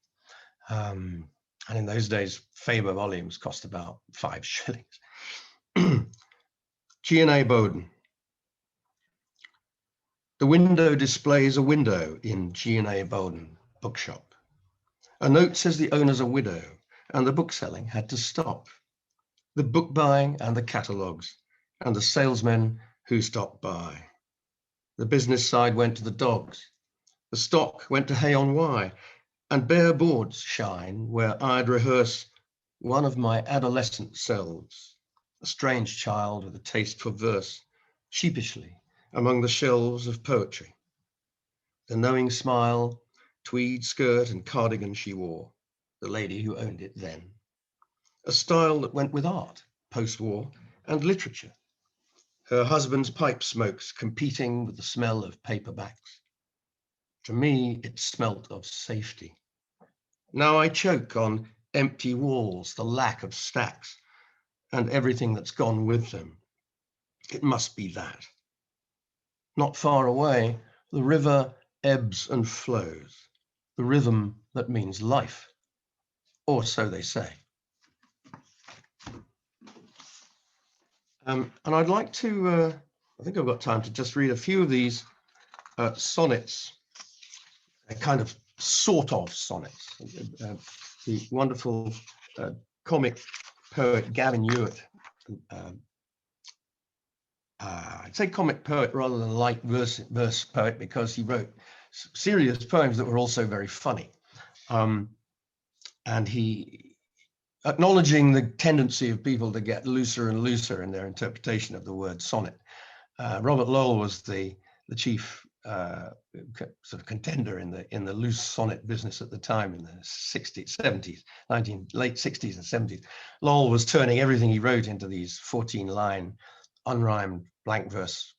And in those days, Faber volumes cost about 5 shillings. G&A Bowden. The window displays a window in G&A Bowden bookshop. A note says the owner's a widow and the bookselling had to stop. The book buying and the catalogues and the salesmen who stopped by. The business side went to the dogs. The stock went to hay on Wye. And bare boards shine where I'd rehearse one of my adolescent selves, a strange child with a taste for verse, sheepishly among the shelves of poetry. The knowing smile, tweed skirt and cardigan she wore, the lady who owned it then. A style that went with art, post-war, and literature. Her husband's pipe smokes competing with the smell of paperbacks. To me, it smelt of safety. Now I choke on empty walls, the lack of stacks, and everything that's gone with them. It must be that. Not far away, the river ebbs and flows, the rhythm that means life, or so they say. And I'd like to, I think I've got time to just read a few of these sonnets, a kind of sort of sonnets. The wonderful comic poet Gavin Ewart, I'd say comic poet rather than light verse poet, because he wrote serious poems that were also very funny. And he, acknowledging the tendency of people to get looser and looser in their interpretation of the word sonnet. Robert Lowell was the chief sort of contender in the loose sonnet business at the time, in the 60s, 70s, late 60s and 70s. Lowell was turning everything he wrote into these 14-line unrhymed blank verse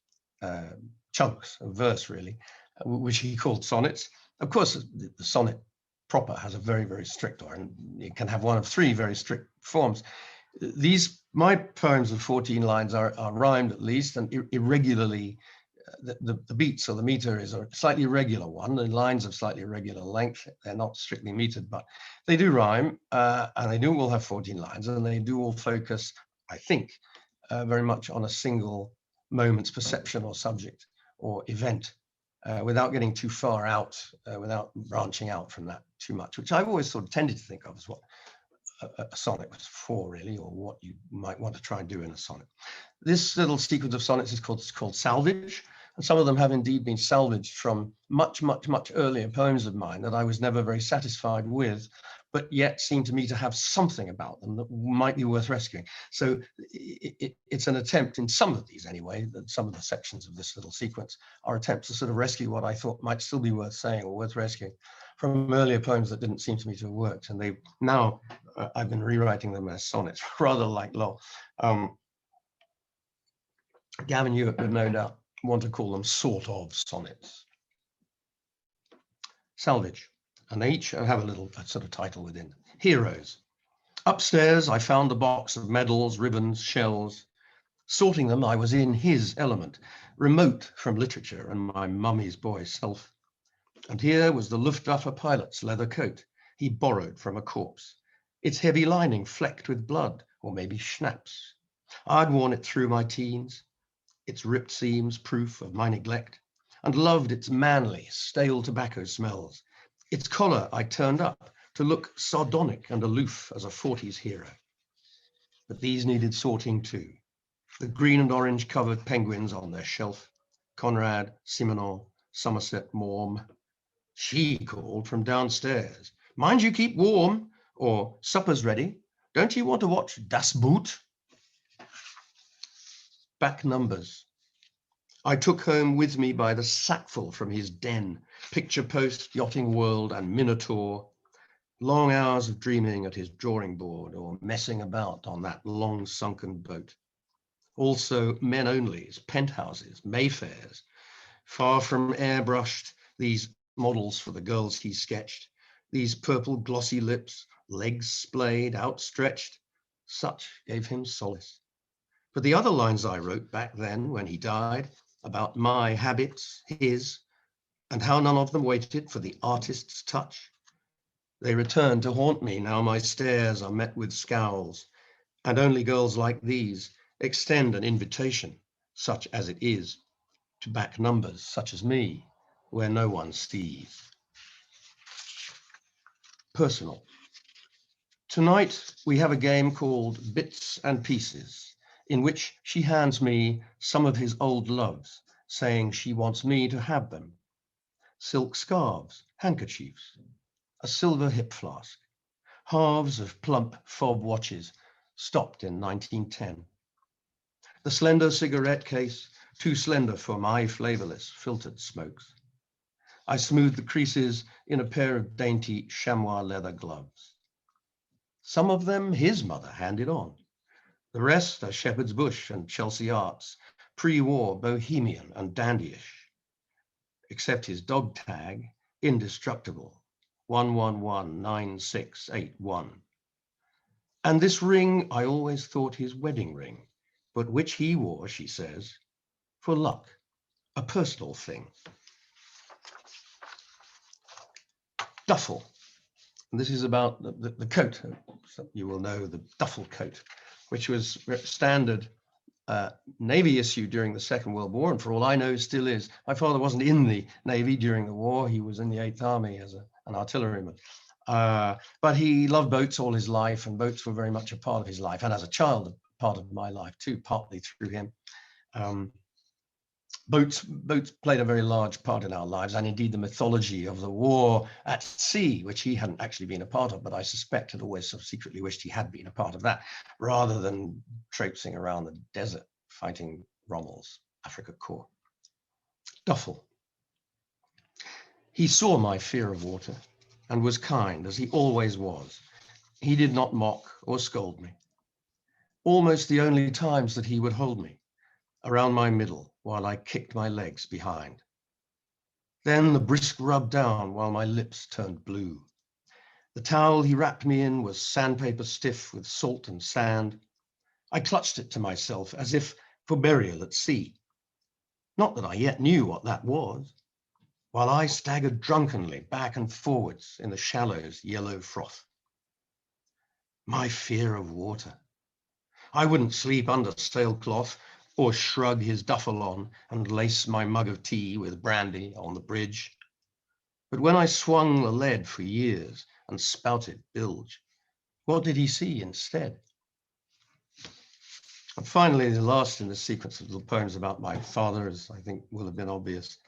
chunks of verse, really, which he called sonnets. Of course, the sonnet proper has a very, very strict, or it can have one of 3 very strict forms. My poems of 14 lines are rhymed at least, and irregularly, the beats or the meter is a slightly irregular one. The lines of slightly irregular length. They're not strictly metered, but they do rhyme, and they do all have 14 lines, and they do all focus, I think, very much on a single moment's perception or subject or event, without getting too far out, without branching out from that too much, which I've always sort of tended to think of as what a sonnet was for, really, or what you might want to try and do in a sonnet. This little sequence of sonnets is called Salvage, and some of them have indeed been salvaged from much, much, much earlier poems of mine that I was never very satisfied with, but yet seem to me to have something about them that might be worth rescuing. So it's an attempt, in some of these anyway, that some of the sections of this little sequence are attempts to sort of rescue what I thought might still be worth saying or worth rescuing from earlier poems that didn't seem to me to have worked. And they now, I've been rewriting them as sonnets, rather like Lowell. Gavin Ewart would no doubt want to call them sort of sonnets. Salvage. And they each have a sort of title within. Heroes. Upstairs, I found the box of medals, ribbons, shells. Sorting them, I was in his element, remote from literature and my mummy's boy self. And here was the Luftwaffe pilot's leather coat he borrowed from a corpse, its heavy lining flecked with blood, or maybe schnapps. I'd worn it through my teens, its ripped seams proof of my neglect, and loved its manly, stale tobacco smells. Its collar I turned up to look sardonic and aloof as a 40s hero. But these needed sorting too. The green and orange covered penguins on their shelf, Conrad, Simenon, Somerset Maugham. She called from downstairs, mind you keep warm, or supper's ready. Don't you want to watch Das Boot? Back numbers. I took home with me by the sackful from his den, picture post, yachting world, and Minotaur. long hours of dreaming at his drawing board or messing about on that long sunken boat. Also men onlys, penthouses, Mayfairs, far from airbrushed, these models for the girls he sketched, these purple glossy lips, legs splayed, outstretched, such gave him solace. But the other lines I wrote back then when he died, about my habits, his, and how none of them waited for the artist's touch, they return to haunt me now my stares are met with scowls, and only girls like these extend an invitation, such as it is, to back numbers such as me, where no one sees. Personal. Tonight we have a game called Bits and Pieces, in which she hands me some of his old loves, saying she wants me to have them. Silk scarves, handkerchiefs, a silver hip flask, halves of plump fob watches stopped in 1910. The slender cigarette case, too slender for my flavorless filtered smokes. I smooth the creases in a pair of dainty chamois leather gloves. Some of them his mother handed on. The rest are Shepherd's Bush and Chelsea Arts, pre-war bohemian and dandyish. Except his dog tag, indestructible, 1119681. And this ring I always thought his wedding ring, but which he wore, she says, for luck, a personal thing. Duffel. And this is about the coat. You will know the duffel coat, which was standard Navy issue during the Second World War, and for all I know still is. My father wasn't in the Navy during the war. He was in the 8th Army as an artilleryman. But he loved boats all his life, and boats were very much a part of his life, and as a child, a part of my life too, partly through him. Boats played a very large part in our lives, and indeed the mythology of the war at sea, which he hadn't actually been a part of, but I suspect had always sort of secretly wished he had been a part of that, rather than traipsing around the desert fighting Rommel's Afrika Korps. Duffel. He saw my fear of water and was kind, as he always was. He did not mock or scold me. Almost the only times that he would hold me, around my middle, while I kicked my legs behind. Then the brisk rub down while my lips turned blue. The towel he wrapped me in was sandpaper stiff with salt and sand. I clutched it to myself as if for burial at sea. Not that I yet knew what that was, while I staggered drunkenly back and forwards in the shallow's yellow froth. My fear of water. I wouldn't sleep under sailcloth or shrug his duffel on and lace my mug of tea with brandy on the bridge. But when I swung the lead for years and spouted bilge, what did he see instead? And finally, the last in the sequence of little poems about my father, as I think will have been obvious,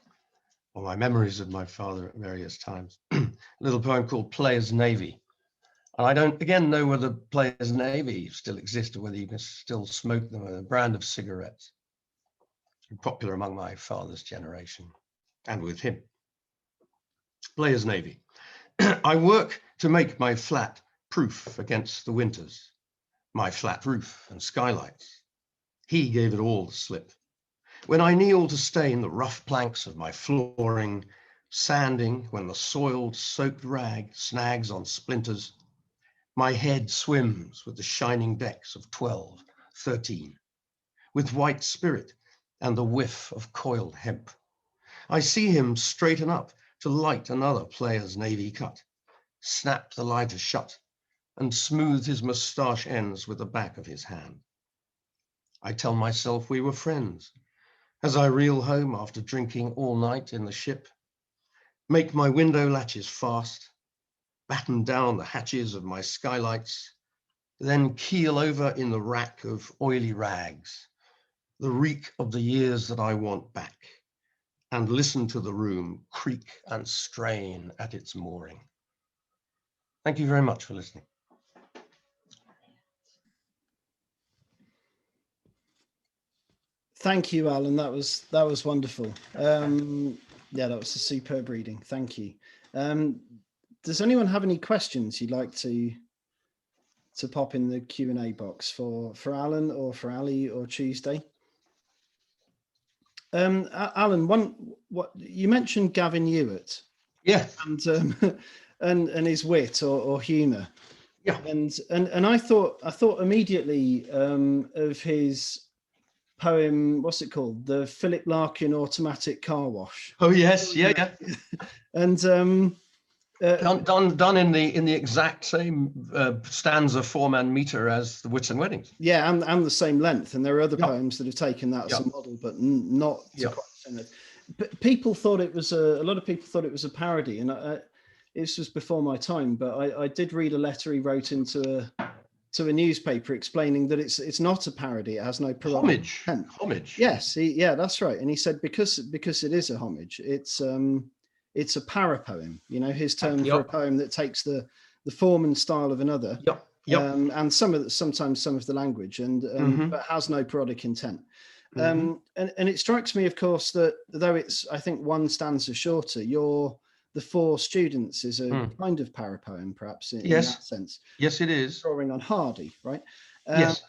or my memories of my father at various times, a little poem called Players Navy. And I don't, again, know whether Players Navy still exist or whether you can still smoke them, a brand of cigarettes, popular among my father's generation and with him. Players Navy. I work to make my flat proof against the winters, my flat roof and skylights. He gave it all the slip. When I kneel to stain the rough planks of my flooring, sanding when the soiled, soaked rag snags on splinters, my head swims with the shining decks of 12, 13, with white spirit and the whiff of coiled hemp. I see him straighten up to light another Players Navy cut, snap the lighter shut, and smooth his moustache ends with the back of his hand. I tell myself we were friends, as I reel home after drinking all night in the ship, make my window latches fast, batten down the hatches of my skylights, then keel over in the rack of oily rags, the reek of the years that I want back, and listen to the room creak and strain at its mooring. Thank you very much for listening. Thank you, Alan. That was wonderful. Yeah, that was a superb reading. Thank you. does anyone have any questions you'd like to pop in the Q&A box for Alan or for Aly or Tuesday? Alan, what you mentioned Gavin Ewart. Yeah. And his wit or humour. Yeah. And I thought immediately of his poem, what's it called? The Philip Larkin Automatic Car Wash. Oh yes, yeah. And done in the exact same stanza, form and meter as the Wits and Weddings. Yeah, and the same length. And there are other poems that have taken that as a model, but not to quite similar. But people thought it was a lot of people thought it was a parody, and this was before my time. But I did read a letter he wrote into a newspaper explaining that it's not a parody. It has no homage. Yes, that's right. And he said because it is a homage, it's a para-poem. You know, his term for a poem that takes the form and style of another. And sometimes some of the language, and but has no parodic intent. And it strikes me, of course, that though it's, I think, one stanza shorter, the Four Students is a kind of para-poem, perhaps, in that sense. Yes, it is. Drawing on Hardy, right? Yes.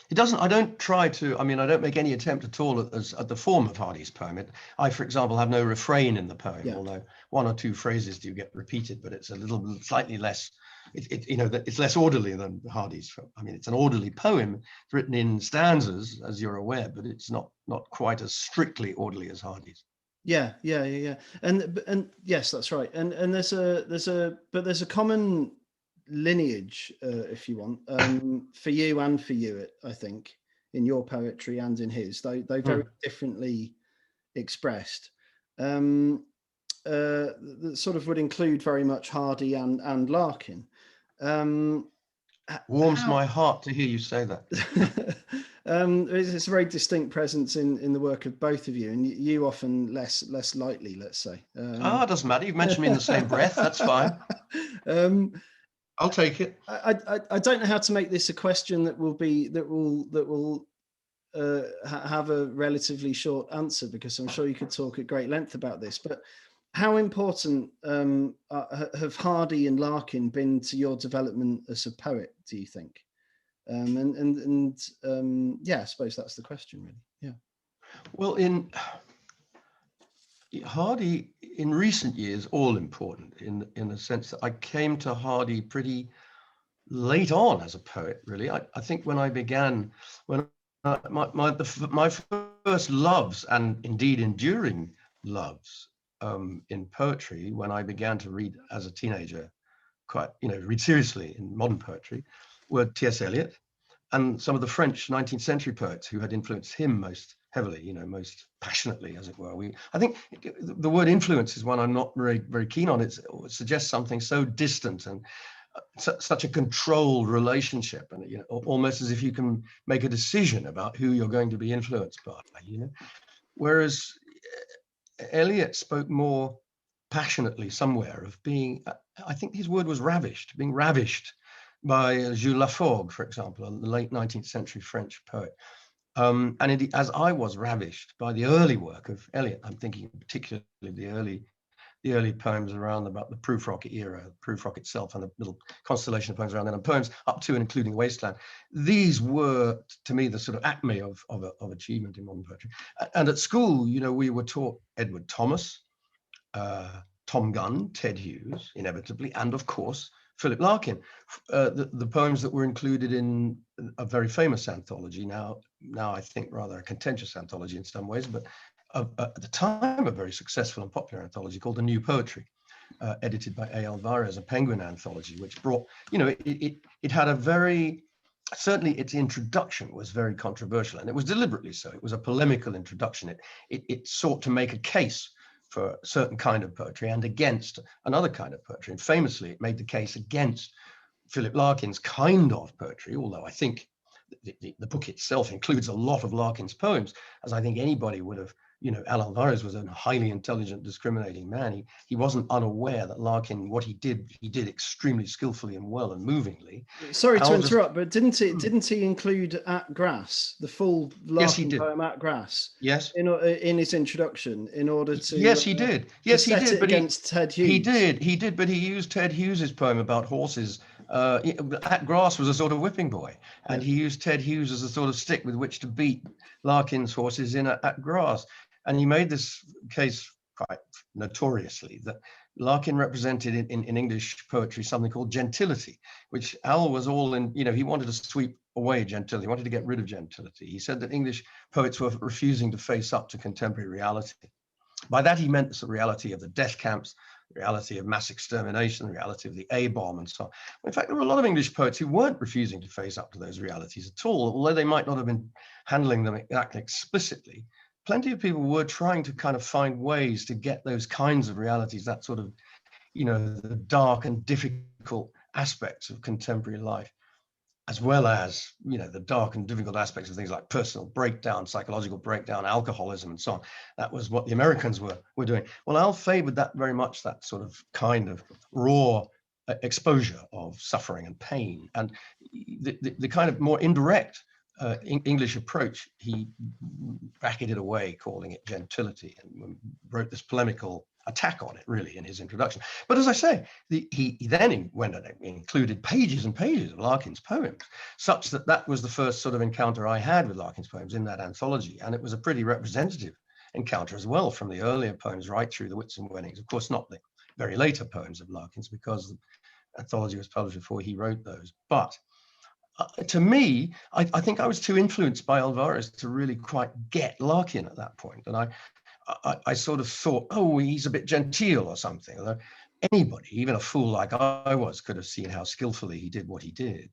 It doesn't, I don't try to, I mean, I don't make any attempt at all at the form of Hardy's poem. I, for example, have no refrain in the poem, although one or two phrases do get repeated, but it's a little slightly less, it's less orderly than Hardy's. I mean, it's an orderly poem. It's written in stanzas, as you're aware, but it's not quite as strictly orderly as Hardy's. Yeah. And yes, that's right. And there's a common lineage, if you want, for you and for Ewart, I think, in your poetry and in his, though very differently expressed. That sort of would include very much Hardy and Larkin. Warms my heart to hear you say that. It's a very distinct presence in the work of both of you, and you often less lightly, let's say. It doesn't matter. You've mentioned me in the same breath. That's fine. I'll take it. I don't know how to make this a question that will have a relatively short answer, because I'm sure you could talk at great length about this. But how important have Hardy and Larkin been to your development as a poet, do you think? I suppose that's the question, really. Yeah. Well, in Hardy, in recent years, all important in the sense that I came to Hardy pretty late on as a poet, really. I think when I began, my first loves, and indeed enduring loves in poetry, when I began to read as a teenager, read seriously in modern poetry, were T.S. Eliot and some of the French 19th century poets who had influenced him most heavily, most passionately, as it were. I think the word influence is one I'm not very, very keen on. It suggests something so distant and such a controlled relationship, and almost as if you can make a decision about who you're going to be influenced by. Whereas Eliot spoke more passionately somewhere of being, I think his word was being ravished by Jules Laforgue, for example, a late 19th century French poet. And indeed, as I was ravished by the early work of Eliot, I'm thinking particularly the early poems around about the Prufrock era, Prufrock itself, and the little constellation of poems around then, and poems up to and including Wasteland. These were, to me, the sort of acme of achievement in modern poetry. And at school, we were taught Edward Thomas, Tom Gunn, Ted Hughes, inevitably, and of course, Philip Larkin. The poems that were included in a very famous anthology, now I think rather a contentious anthology in some ways, but at the time a very successful and popular anthology called The New Poetry, edited by A. Alvarez, a Penguin anthology, which brought, it had a very, certainly its introduction was very controversial, and it was deliberately so. It was a polemical introduction. It sought to make a case for a certain kind of poetry and against another kind of poetry. And famously, it made the case against Philip Larkin's kind of poetry, although I think the book itself includes a lot of Larkin's poems, as I think anybody would have Alan Jenkins was a highly intelligent, discriminating man. He wasn't unaware that Larkin, what he did extremely skillfully and well and movingly. Sorry to interrupt, but didn't he include At Grass, the full Larkin poem At Grass? Yes. In his introduction, in order to yes, he did. Yes, he did. But against Ted Hughes. He did. But he used Ted Hughes's poem about horses. At Grass was a sort of whipping boy, and he used Ted Hughes as a sort of stick with which to beat Larkin's horses in At Grass. And he made this case quite notoriously that Larkin represented in English poetry something called gentility, which Al was all in, he wanted to sweep away gentility, he wanted to get rid of gentility. He said that English poets were refusing to face up to contemporary reality. By that, he meant the reality of the death camps, the reality of mass extermination, the reality of the A-bomb and so on. In fact, there were a lot of English poets who weren't refusing to face up to those realities at all, although they might not have been handling them exactly explicitly. Plenty of people were trying to kind of find ways to get those kinds of realities, that sort of, the dark and difficult aspects of contemporary life, as well as, the dark and difficult aspects of things like personal breakdown, psychological breakdown, alcoholism, and so on. That was what the Americans were doing. Well, Al favored that very much, that sort of kind of raw exposure of suffering and pain, and the kind of more indirect English approach, he bracketed away, calling it gentility, and wrote this polemical attack on it, really, in his introduction. But as I say, he then went and included pages and pages of Larkin's poems, such that was the first sort of encounter I had with Larkin's poems in that anthology, and it was a pretty representative encounter as well, from the earlier poems right through the Wits and Weddings. Of course, not the very later poems of Larkin's, because the anthology was published before he wrote those. But to me, I think I was too influenced by Alvarez to really quite get Larkin at that point. And I sort of thought, oh, he's a bit genteel or something. Although anybody, even a fool like I was, could have seen how skillfully he did what he did.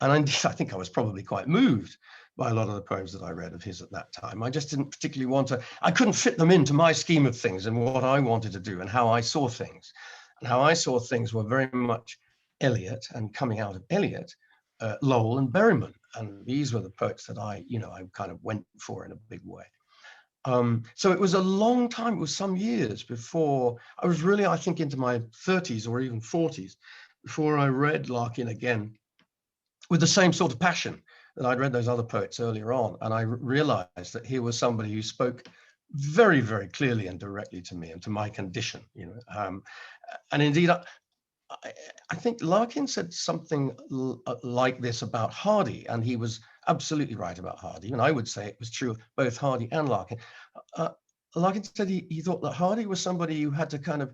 And I think I was probably quite moved by a lot of the poems that I read of his at that time. I just didn't particularly I couldn't fit them into my scheme of things and what I wanted to do and how I saw things. And how I saw things were very much Eliot, and coming out of Eliot, Lowell and Berryman, and these were the poets that I kind of went for in a big way. So it was a long time, it was some years before I was really, I think, into my 30s or even 40s, before I read Larkin again with the same sort of passion that I'd read those other poets earlier on. And I realized that here was somebody who spoke very, very clearly and directly to me and to my condition, and indeed, I think Larkin said something like this about Hardy, and he was absolutely right about Hardy. And I would say it was true of both Hardy and Larkin. Larkin said he thought that Hardy was somebody you had to kind of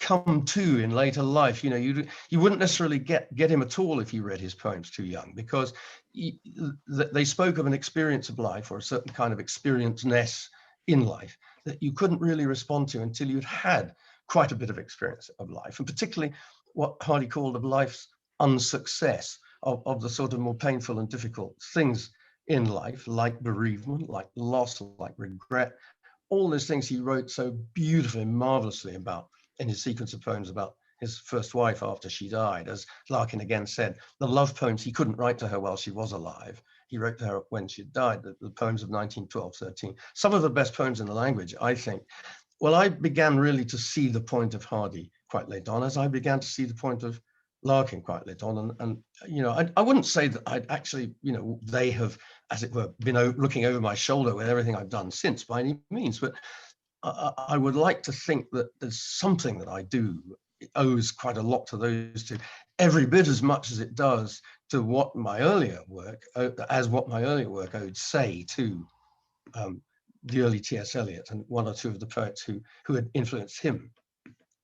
come to in later life. You wouldn't necessarily get him at all if you read his poems too young, because they spoke of an experience of life, or a certain kind of experience-ness in life, that you couldn't really respond to until you'd had quite a bit of experience of life, and particularly what Hardy called of life's unsuccess, of the sort of more painful and difficult things in life, like bereavement, like loss, like regret, all those things he wrote so beautifully and marvelously about in his sequence of poems about his first wife after she died. As Larkin again said, the love poems he couldn't write to her while she was alive, he wrote to her when she died, the poems of 1912-13, some of the best poems in the language, I think. Well, I began really to see the point of Hardy quite late on, as I began to see the point of Larkin quite late on. And I wouldn't say that I'd actually, they have, as it were, been looking over my shoulder with everything I've done since by any means, but I would like to think that there's something that I do, it owes quite a lot to those two, every bit as much as it does to what my earlier work, owed, say, to the early T.S. Eliot and one or two of the poets who had influenced him,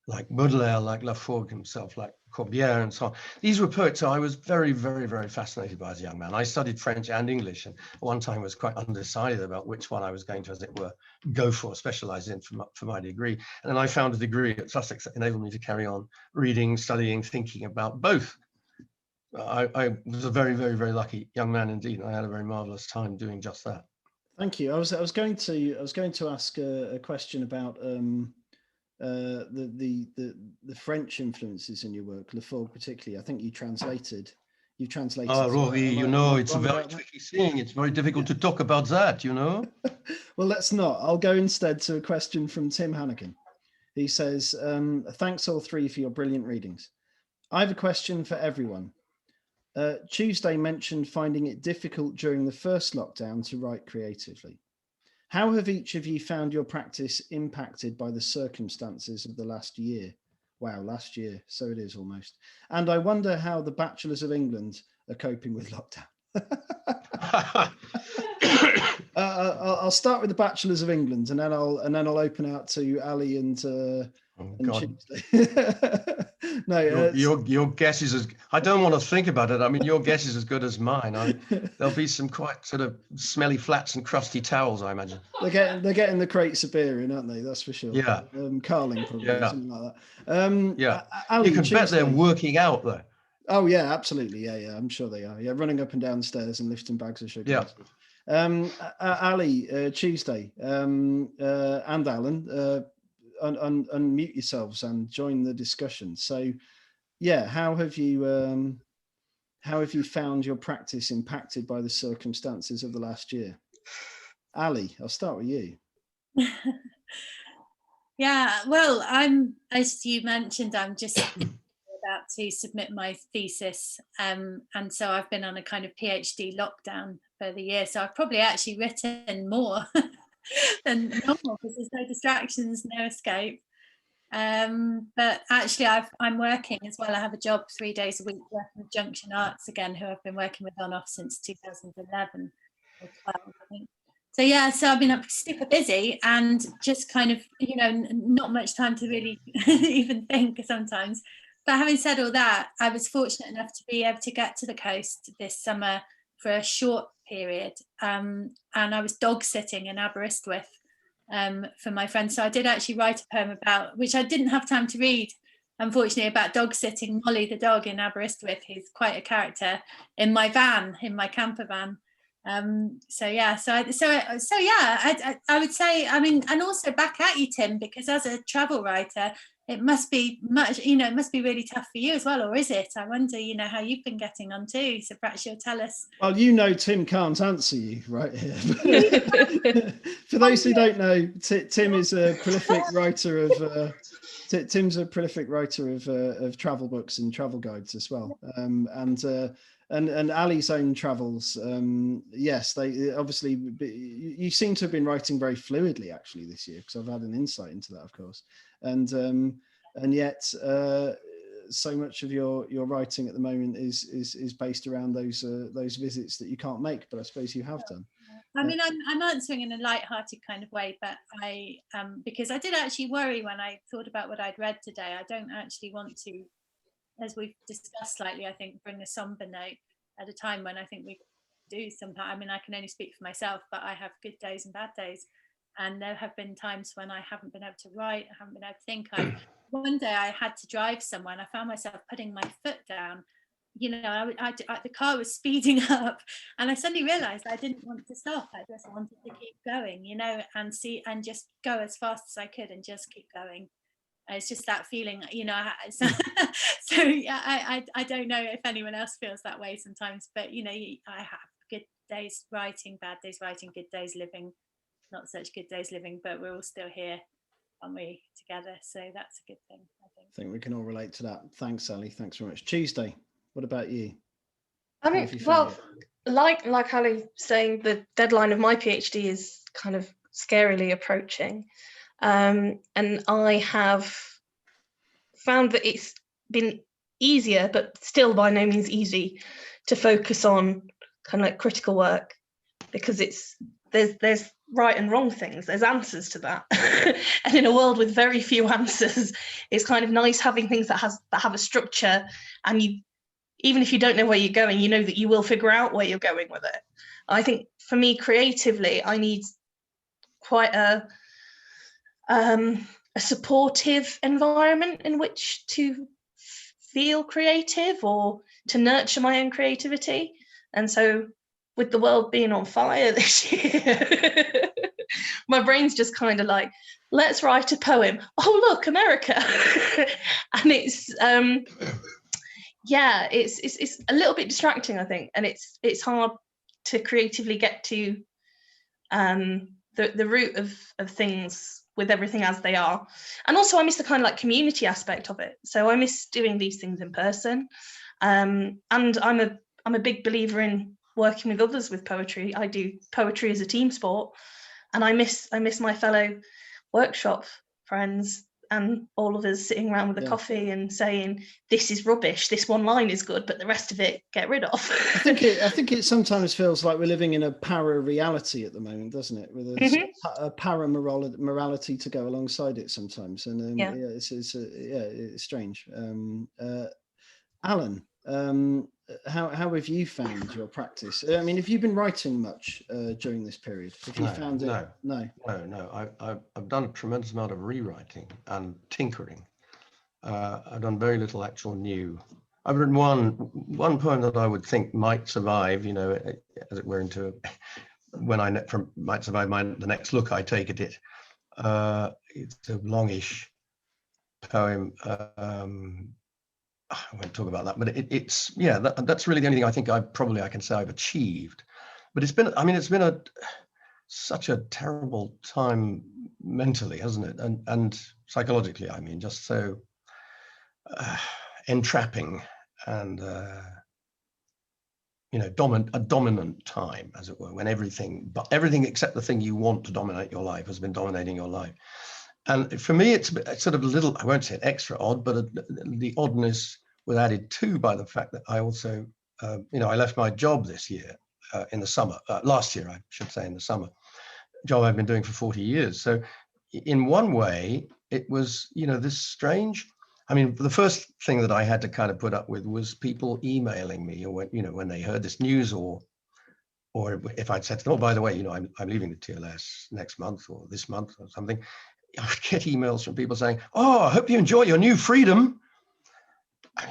like Baudelaire, like Laforgue himself, like Corbière, and so on. These were poets I was very, very, very fascinated by as a young man. I studied French and English, and at one time was quite undecided about which one I was going to, as it were, go for, specialize in for my degree. And then I found a degree at Sussex that enabled me to carry on reading, studying, thinking about both. I was a very, very, very lucky young man indeed, and I had a very marvelous time doing just that. Thank you. I was going to ask a question about the French influences in your work, Laforgue particularly. I think you translated you've translated. Oh, Rory, you know, it's a wrong very about that? tricky thing. It's very difficult to talk about that, you know. Well, let's not. I'll go instead to a question from Tim Hannigan. He says, thanks all three for your brilliant readings. I have a question for everyone. Tuesday mentioned finding it difficult during the first lockdown to write creatively. How have each of you found your practice impacted by the circumstances of the last year? Wow, last year, so it is almost. And I wonder how the Bachelors of England are coping with lockdown. I'll start with the Bachelors of England, and then I'll open out to Aly and Tuesday. No, your guess is as, I don't want to think about it. I mean, your guess is as good as mine. There'll be some quite sort of smelly flats and crusty towels, I imagine. They're getting the crates of beer in, aren't they? That's for sure. Yeah. Carling probably, something like that. Yeah. Aly, you can bet they're working out though. Oh yeah, absolutely. Yeah, I'm sure they are. Yeah, running up and down the stairs and lifting bags of sugar. Yeah. Aly, Tuesday, and Alan, unmute yourselves and join the discussion. So, yeah, how have you found your practice impacted by the circumstances of the last year? Aly, I'll start with you. Yeah, well, as you mentioned, I'm just about to submit my thesis, and so I've been on a kind of PhD lockdown for the year. So I've probably actually written more than normal because there's no distractions, no escape. But actually, I'm working as well. I have a job 3 days a week working with Junction Arts again, who I've been working with on off since 2011 or 12, I think. So yeah, so I've been super busy and just kind of, not much time to really even think sometimes. But having said all that, I was fortunate enough to be able to get to the coast this summer for a short period, and I was dog sitting in Aberystwyth for my friends. So I did actually write a poem about, which I didn't have time to read, unfortunately, about dog sitting Molly the dog in Aberystwyth, who's quite a character, in my camper van. So yeah, I would say, I mean, and also back at you, Tim, because as a travel writer, it must be much, it must be really tough for you as well, or is it? I wonder, how you've been getting on too. So perhaps you'll tell us. Well, Tim can't answer you right here. For those who don't know, Tim is a prolific writer of. Tim's a prolific writer of travel books and travel guides as well, and Aly's own travels. Yes, they obviously. You seem to have been writing very fluidly actually this year, because I've had an insight into that, of course, and yet so much of your writing at the moment is based around those visits that you can't make, but I suppose you have done. I mean, I'm answering in a light-hearted kind of way, but I because I did actually worry when I thought about what I'd read today. I don't actually want to, as we've discussed slightly, I think, bring a somber note at a time when I think we do sometimes. I mean, I can only speak for myself, but I have good days and bad days. And there have been times when I haven't been able to write, I haven't been able to think. One day I had to drive somewhere and I found myself putting my foot down. The car was speeding up and I suddenly realized I didn't want to stop. I just wanted to keep going, and just go as fast as I could and just keep going. It's just that feeling, so yeah, I don't know if anyone else feels that way sometimes, but I have good days writing, bad days writing, good days living, not such good days living, but we're all still here, aren't we, together? So that's a good thing, I think. I think we can all relate to that. Thanks, Aly. Thanks very much. Tuesday, what about you? I mean, well, like Aly saying, the deadline of my PhD is kind of scarily approaching. And I have found that it's been easier, but still by no means easy, to focus on kind of like critical work, because there's right and wrong things, there's answers to that. And in a world with very few answers, it's kind of nice having things that have a structure, and you, even if you don't know where you're going, you know that you will figure out where you're going with it. I think for me, creatively, I need quite a supportive environment in which to feel creative or to nurture my own creativity. And so with the world being on fire this year, my brain's just kind of like, let's write a poem. Oh, look, America. And it's, yeah, it's a little bit distracting, I think, and it's hard to creatively get to the root of things with everything as they are. And also I miss the kind of like community aspect of it. So I miss doing these things in person. And I'm a big believer in working with others with poetry. I do poetry as a team sport, and I miss my fellow workshop friends and all of us sitting around with a coffee and saying, this is rubbish, this one line is good, but the rest of it get rid of. I think it sometimes feels like we're living in a para-reality at the moment, doesn't it? With a para-morality to go alongside it sometimes. And yeah, it's strange. Alan, how have you found your practice? I mean, have you been writing much during this period? Have you found it? No. I've done a tremendous amount of rewriting and tinkering. I've done very little actual new. I've written one poem that I would think might survive, you know, as it were, into might survive the next look I take at it. It's a longish poem. I won't talk about that, but it's that's really the only thing I think I can say I've achieved. But it's been such a terrible time mentally, hasn't it? And psychologically, I mean, just so entrapping and you know, a dominant time, as it were, when everything except the thing you want to dominate your life has been dominating your life. And for me, it's sort of a little, I won't say extra odd, but the oddness was added too by the fact that I also, you know, I left my job this year in the summer, last year, I should say, in the summer, job I've been doing for 40 years. So in one way, it was, you know, this strange, I mean, the first thing that I had to kind of put up with was people emailing me, or when they heard this news, or if I'd said to them, oh, by the way, you know, I'm leaving the TLS next month or this month or something, I would get emails from people saying, oh, I hope you enjoy your new freedom.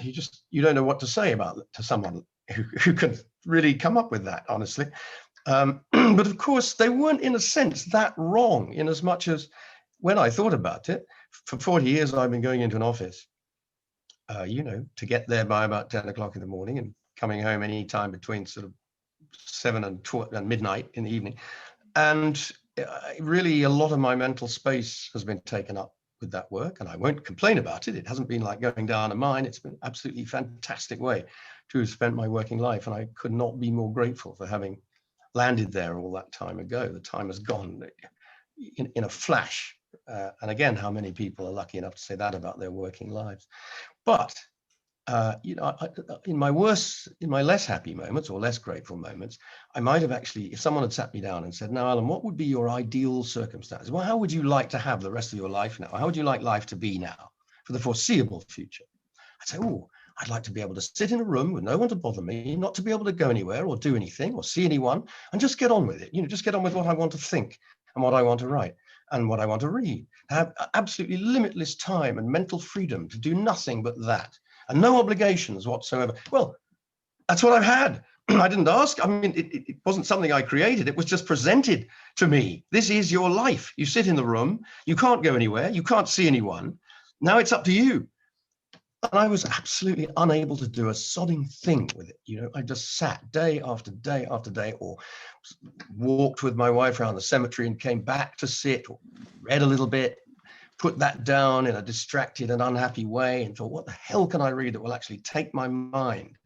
You don't know what to say to someone who could really come up with that, honestly. But of course, they weren't in a sense that wrong, in as much as when I thought about it, for 40 years, I've been going into an office, you know, to get there by about 10 o'clock in the morning and coming home any time between sort of 7 and midnight in the evening. And really, a lot of my mental space has been taken up with that work, and I won't complain about it. It hasn't been like going down a mine. It's been an absolutely fantastic way to have spent my working life, and I could not be more grateful for having landed there all that time ago. The time has gone in a flash. And again, how many people are lucky enough to say that about their working lives? But you know, in my less happy moments or less grateful moments, I might have actually, if someone had sat me down and said, now, Alan, what would be your ideal circumstances? Well, how would you like to have the rest of your life now? How would you like life to be now for the foreseeable future? I'd say, oh, I'd like to be able to sit in a room with no one to bother me, not to be able to go anywhere or do anything or see anyone, and just get on with it. You know, just get on with what I want to think and what I want to write and what I want to read. Have absolutely limitless time and mental freedom to do nothing but that. And no obligations whatsoever. Well, that's what I've had. I didn't ask. I mean, it wasn't something I created. It was just presented to me. This is your life. You sit in the room. You can't go anywhere. You can't see anyone. Now it's up to you. And I was absolutely unable to do a sodding thing with it. You know, I just sat day after day after day, or walked with my wife around the cemetery and came back to sit, or read a little bit, put that down in a distracted and unhappy way, and thought, what the hell can I read that will actually take my mind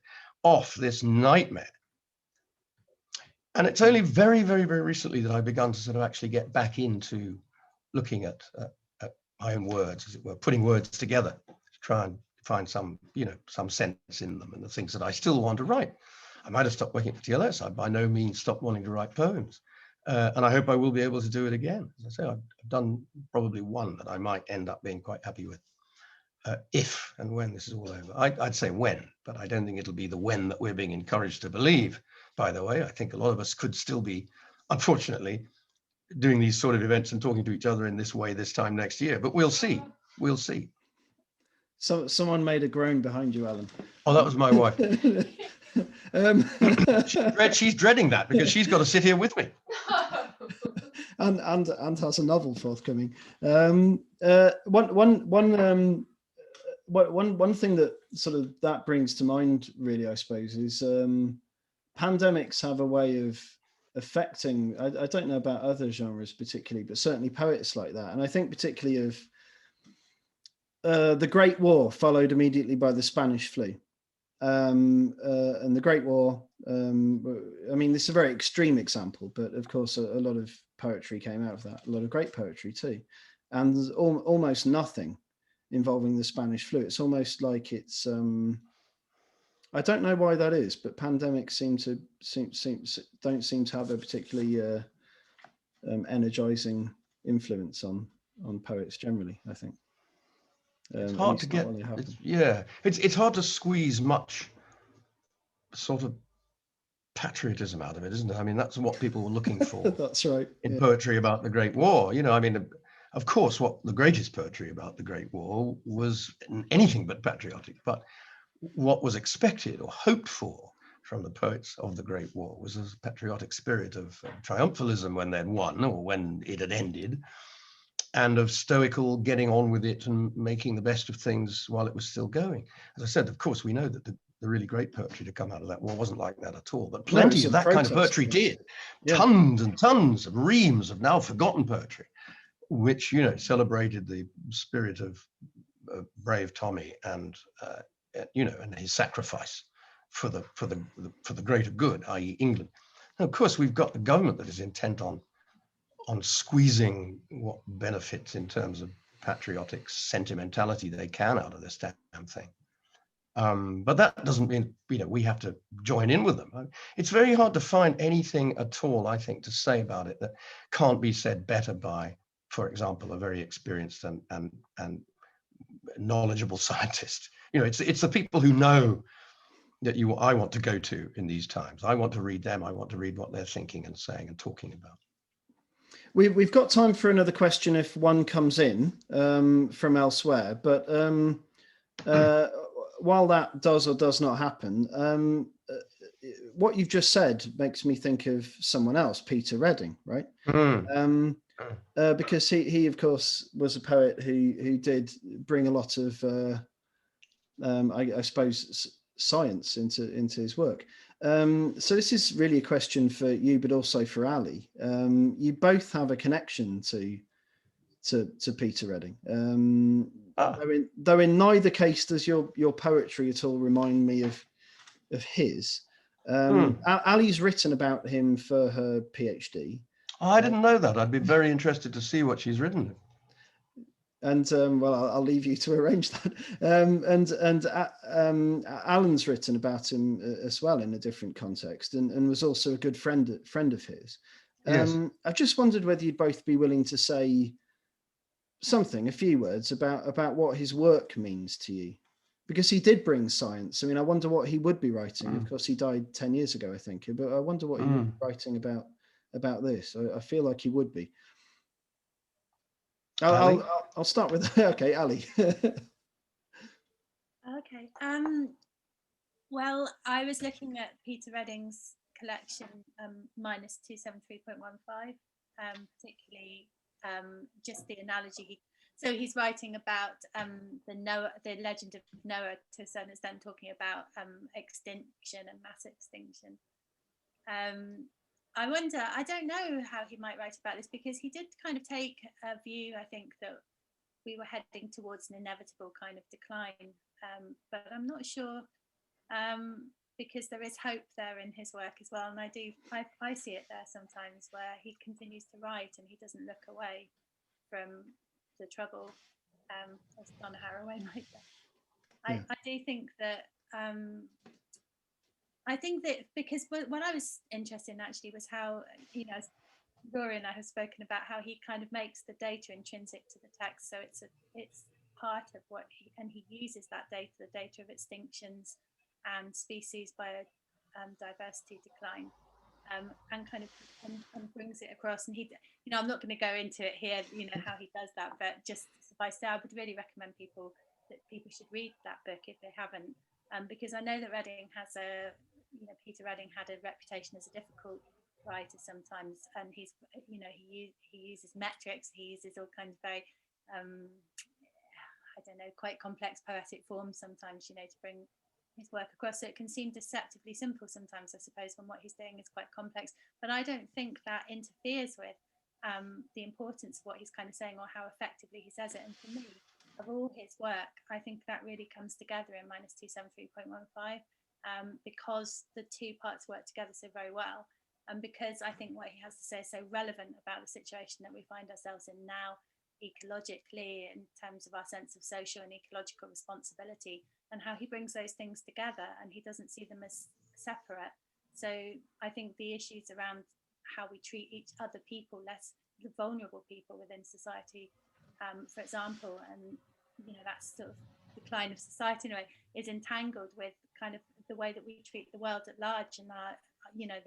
off this nightmare? And it's only very, very, very recently that I've begun to sort of actually get back into looking at my own words, as it were, putting words together to try and find some, you know, some sense in them and the things that I still want to write. I might have stopped working for TLS. I by no means stopped wanting to write poems. And I hope I will be able to do it again. As I say, I've done probably one that I might end up being quite happy with, if and when this is all over. I'd say when, but I don't think it'll be the when that we're being encouraged to believe, by the way. I think a lot of us could still be, unfortunately, doing these sort of events and talking to each other in this way this time next year, but we'll see. We'll see. So someone made a groan behind you, Alan. Oh, that was my wife. She's dreading that because she's got to sit here with me. and has a novel forthcoming. One one thing that sort of that brings to mind, really, I suppose, is pandemics have a way of affecting. I don't know about other genres particularly, but certainly poets like that. And I think particularly of the Great War, followed immediately by the Spanish flu. And the Great War, I mean, this is a very extreme example, but of course, a lot of poetry came out of that, a lot of great poetry too. And there's almost nothing involving the Spanish flu. It's almost like it's, I don't know why that is, but pandemics don't seem to have a particularly energizing influence on poets generally, I think. It's hard to get, it's hard to squeeze much sort of patriotism out of it, isn't it? I mean, that's what people were looking for. That's right. In poetry about the Great War, you know, I mean, of course, what the greatest poetry about the Great War was anything but patriotic, but what was expected or hoped for from the poets of the Great War was a patriotic spirit of triumphalism when they'd won or when it had ended, and of stoical getting on with it and making the best of things while it was still going. As I said, of course, we know that the really great poetry to come out of that war wasn't like that at all, but plenty of that kind of poetry did. Yeah. Tons and tons of reams of now forgotten poetry, which, you know, celebrated the spirit of brave Tommy and, you know, and his sacrifice for the greater good, i.e. England. And of course, we've got the government that is intent on squeezing what benefits in terms of patriotic sentimentality they can out of this damn thing. But that doesn't mean, you know, we have to join in with them. It's very hard to find anything at all, I think, to say about it that can't be said better by, for example, a very experienced and knowledgeable scientist. You know, it's the people who know that I want to go to in these times. I want to read them. I want to read what they're thinking and saying and talking about. We've got time for another question if one comes in from elsewhere, but while that does or does not happen, what you've just said makes me think of someone else, Peter Redding, right? Because he of course was a poet who did bring a lot of I suppose science into his work. So this is really a question for you, but also for Aly. You both have a connection to Peter Redding. Though in neither case does your poetry at all remind me of his. Aly's written about him for her PhD. I didn't know that. I'd be very interested to see what she's written. And well, I'll leave you to arrange that. And Alan's written about him as well in a different context, and was also a good friend of his. Yes. I just wondered whether you'd both be willing to say something, a few words about what his work means to you, because he did bring science. I mean, I wonder what he would be writing. Of course, he died 10 years ago, I think, but I wonder what he would be writing about this. I feel like he would be. I'll start with okay, Aly. Okay. Well, I was looking at Peter Redding's collection minus 273.15, particularly just the analogy. So he's writing about the legend of Noah, to a certain extent, talking about extinction and mass extinction. I wonder, I don't know how he might write about this, because he did kind of take a view, I think, that we were heading towards an inevitable kind of decline, but I'm not sure, because there is hope there in his work as well, and I see it there sometimes, where he continues to write and he doesn't look away from the trouble, as Donna Haraway might say. I do think that because what I was interested in actually was how, you know, Rory and I have spoken about how he kind of makes the data intrinsic to the text, so it's part of what he uses that data, the data of extinctions and species biodiversity decline, and kind of and brings it across. And he, you know, I'm not going to go into it here, you know, how he does that, but just suffice to say, I would really recommend people should read that book if they haven't, because I know that Redding has Peter Redding had a reputation as a difficult writer sometimes, and he's, you know, he uses metrics, he uses all kinds of very I don't know, quite complex poetic forms sometimes, you know, to bring his work across. So it can seem deceptively simple sometimes, I suppose, when what he's doing is quite complex. But I don't think that interferes with the importance of what he's kind of saying or how effectively he says it. And for me, of all his work, I think that really comes together in -273.15 because the two parts work together so very well. And because I think what he has to say is so relevant about the situation that we find ourselves in now, ecologically, in terms of our sense of social and ecological responsibility, and how he brings those things together and he doesn't see them as separate. So I think the issues around how we treat each other people, less the vulnerable people within society, for example, and you know, that's sort of decline of society in a way, is entangled with kind of the way that we treat the world at large, and our, you know,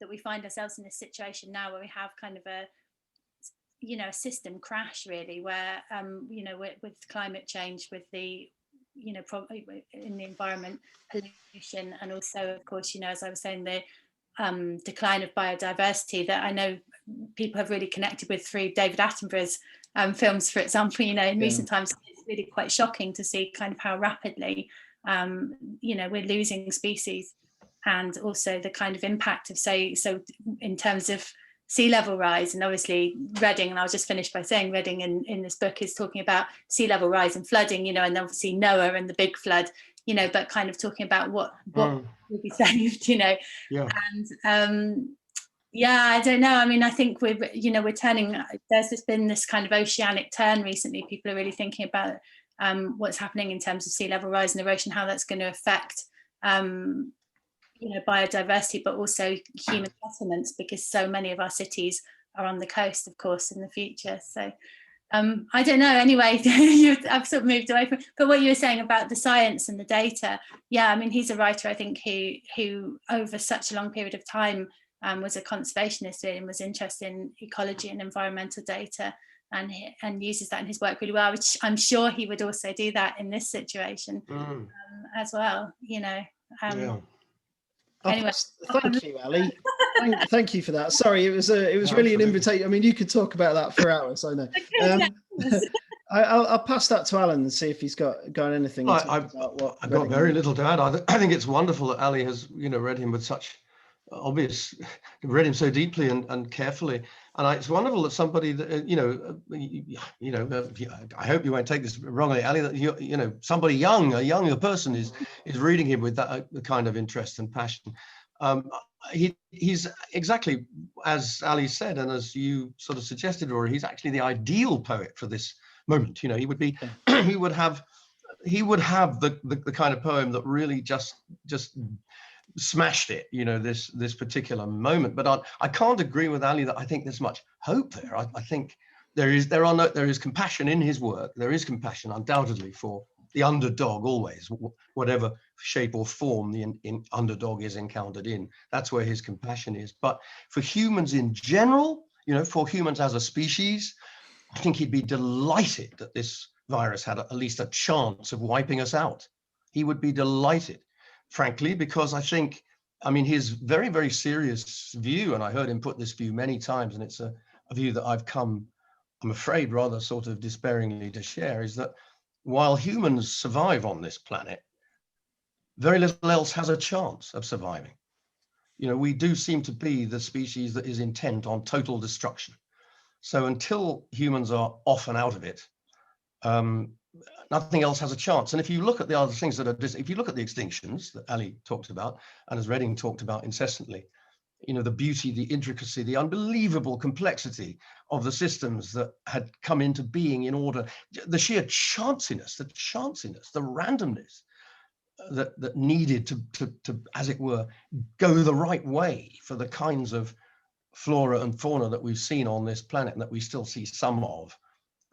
that we find ourselves in this situation now where we have kind of a, you know, a system crash really, where you know, with climate change, with the, you know, in the environment, pollution, and also of course, you know, as I was saying, the decline of biodiversity that I know people have really connected with through David Attenborough's films, for example. You know, in recent times it's really quite shocking to see kind of how rapidly you know, we're losing species, and also the kind of impact of, say, so in terms of sea level rise. And obviously Reading, and I'll just finish by saying Reading in this book is talking about sea level rise and flooding, you know, and obviously Noah and the big flood, you know, but kind of talking about what will be saved, you know. And yeah, I don't know. I mean, I think we're turning, there's just been this kind of oceanic turn recently. People are really thinking about what's happening in terms of sea level rise and erosion, how that's going to affect you know, biodiversity, but also human settlements, because so many of our cities are on the coast, of course, in the future. So I don't know, anyway, I've sort of moved away from, but what you were saying about the science and the data, yeah, I mean, he's a writer, I think, who over such a long period of time was a conservationist and was interested in ecology and environmental data, and uses that in his work really well, which I'm sure he would also do that in this situation as well, you know. Anyway, thank you, Aly. Thank you for that. Sorry, it was really an invitation. I mean, you could talk about that for hours, I know. I'll pass that to Alan and see if he's got anything. I've got very little to add. I think it's wonderful that Aly has, you know, read him with such obvious, read him so deeply and carefully. And it's wonderful that somebody that, you know, I hope you won't take this wrongly, Aly, that you know, somebody young, a younger person is reading him with that kind of interest and passion. He's exactly as Aly said, and as you sort of suggested, Rory, he's actually the ideal poet for this moment. You know, he would be, he would have the kind of poem that really just smashed it, you know, this particular moment. But I can't agree with Aly that I think there's much hope there. I think there is compassion in his work. There is compassion undoubtedly for the underdog always, whatever shape or form the underdog is encountered in. That's where his compassion is. But for humans in general, you know, for humans as a species, I think he'd be delighted that this virus had at least a chance of wiping us out. He would be delighted, frankly, because I think, I mean, his very, very serious view, and I heard him put this view many times, and it's a view that I've come, I'm afraid, rather sort of despairingly to share, is that while humans survive on this planet, very little else has a chance of surviving. You know, we do seem to be the species that is intent on total destruction. So until humans are off and out of it, nothing else has a chance. And if you look at the other things that are, if you look at the extinctions that Aly talked about, and as Reading talked about incessantly, you know, the beauty, the intricacy, the unbelievable complexity of the systems that had come into being in order, the sheer chanciness, the randomness that needed to, as it were, go the right way for the kinds of flora and fauna that we've seen on this planet and that we still see some of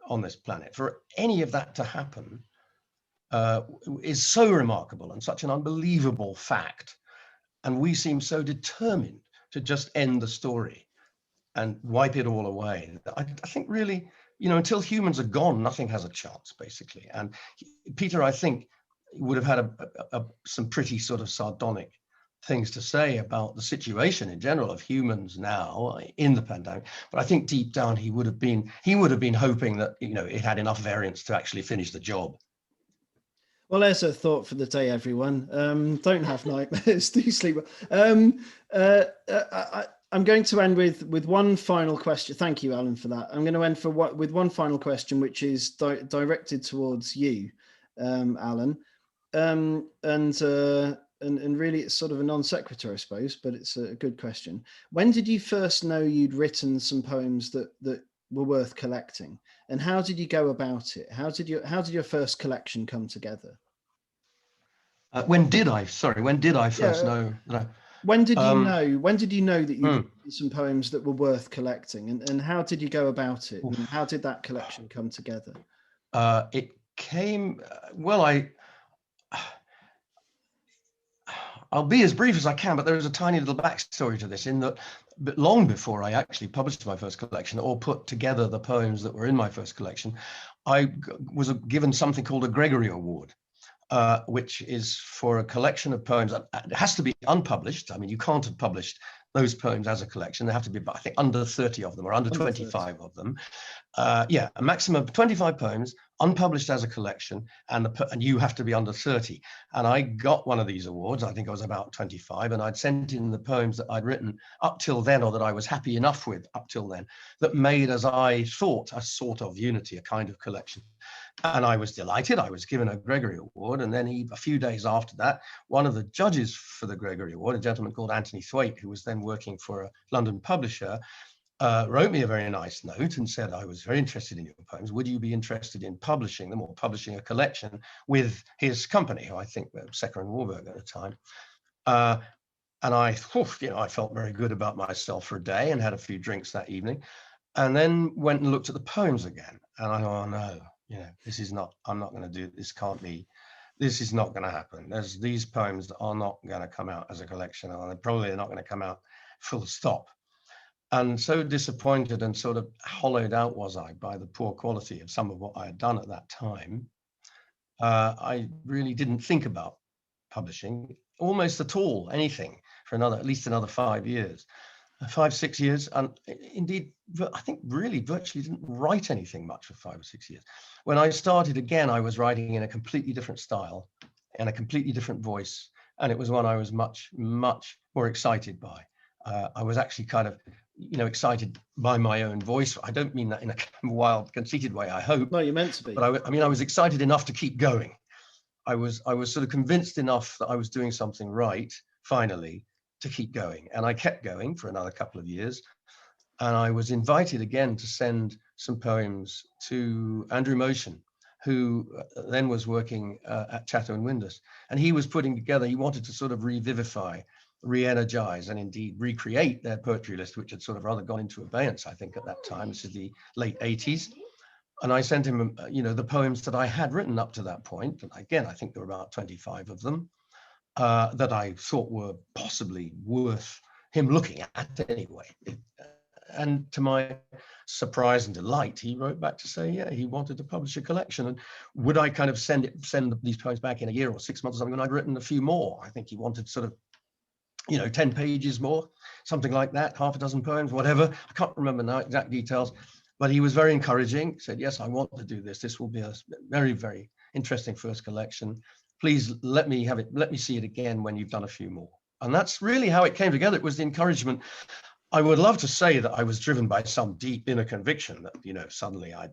on this planet. For any of that to happen is so remarkable and such an unbelievable fact. And we seem so determined to just end the story and wipe it all away. I think really, you know, until humans are gone, nothing has a chance, basically. And Peter, I think, would have had some pretty sort of sardonic things to say about the situation in general of humans now in the pandemic, but I think deep down he would have been hoping that, you know, it had enough variants to actually finish the job. Well, there's a thought for the day, everyone. Don't have nightmares. Do sleep. I'm going to end with one final question. Thank you, Alan, for that. I'm going to end with one final question, which is directed towards you, Alan, and really it's sort of a non sequitur, I suppose, but it's a good question. When did you first know you'd written some poems that were worth collecting, and how did you go about it? How did your first collection come together? When did I first know that when did you know that you'd written some poems that were worth collecting, and how did you go about it, and how did that collection come together? It came, well, I'll be as brief as I can, but there is a tiny little backstory to this, in that long before I actually published my first collection or put together the poems that were in my first collection, I was given something called a Gregory Award, which is for a collection of poems. It has to be unpublished. I mean, you can't have published those poems as a collection. They have to be, I think, under 30 of them or under 25 of them. Yeah, a maximum of 25 poems, unpublished as a collection, and you have to be under 30. And I got one of these awards. I think I was about 25, and I'd sent in the poems that I'd written up till then, or that I was happy enough with up till then, that made, as I thought, a sort of unity, a kind of collection. And I was delighted. I was given a Gregory Award, and then a few days after that, one of the judges for the Gregory Award, a gentleman called Anthony Thwaite, who was then working for a London publisher, wrote me a very nice note and said, I was very interested in your poems. Would you be interested in publishing them, or publishing a collection with his company, who I think were Secker and Warburg at the time? And I felt very good about myself for a day and had a few drinks that evening, and then went and looked at the poems again. And I thought, oh no, this is not, I'm not going to do it. This is not going to happen. These poems are not going to come out as a collection, and they're probably not going to come out full stop. And so disappointed and sort of hollowed out was I by the poor quality of some of what I had done at that time. I really didn't think about publishing almost at all, anything, for at least another 5 years, 5-6 years. And indeed, I think really virtually didn't write anything much for 5 or 6 years. When I started again, I was writing in a completely different style and a completely different voice. And it was one I was much, much more excited by. I was actually kind of, excited by my own voice. I don't mean that in a wild, conceited way, I hope. No, you're meant to be. But I was excited enough to keep going. I was sort of convinced enough that I was doing something right, finally, to keep going. And I kept going for another couple of years. And I was invited again to send some poems to Andrew Motion, who then was working at Chatto and Windus. And he was putting together, he wanted to sort of revivify, re-energize, and indeed recreate their poetry list, which had sort of rather gone into abeyance, I think, at that time. This is the late 80s. And I sent him, the poems that I had written up to that point. And again, I think there were about 25 of them that I thought were possibly worth him looking at anyway. And to my surprise and delight, he wrote back to say, yeah, he wanted to publish a collection. And would I kind of send these poems back in a year or 6 months or something? And I'd written a few more. I think he wanted sort of 10 pages more, something like that, half a dozen poems, whatever. I can't remember now exact details, but he was very encouraging. He said, yes, I want to do this. This will be a very, very interesting first collection. Please let me have it. Let me see it again when you've done a few more. And that's really how it came together. It was the encouragement. I would love to say that I was driven by some deep inner conviction that, suddenly I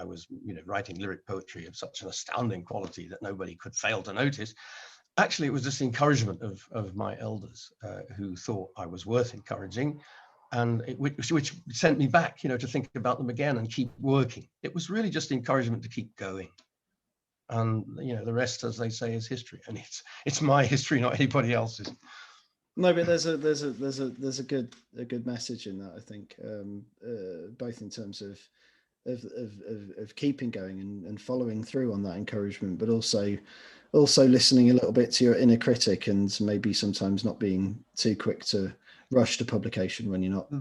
was, writing lyric poetry of such an astounding quality that nobody could fail to notice. Actually, it was just the encouragement of my elders who thought I was worth encouraging, and which sent me back, to think about them again and keep working. It was really just encouragement to keep going, and the rest, as they say, is history. And it's my history, not anybody else's. No, but there's a good message in that, I think, both in terms of keeping going and following through on that encouragement, but also listening a little bit to your inner critic, and maybe sometimes not being too quick to rush to publication when you're not,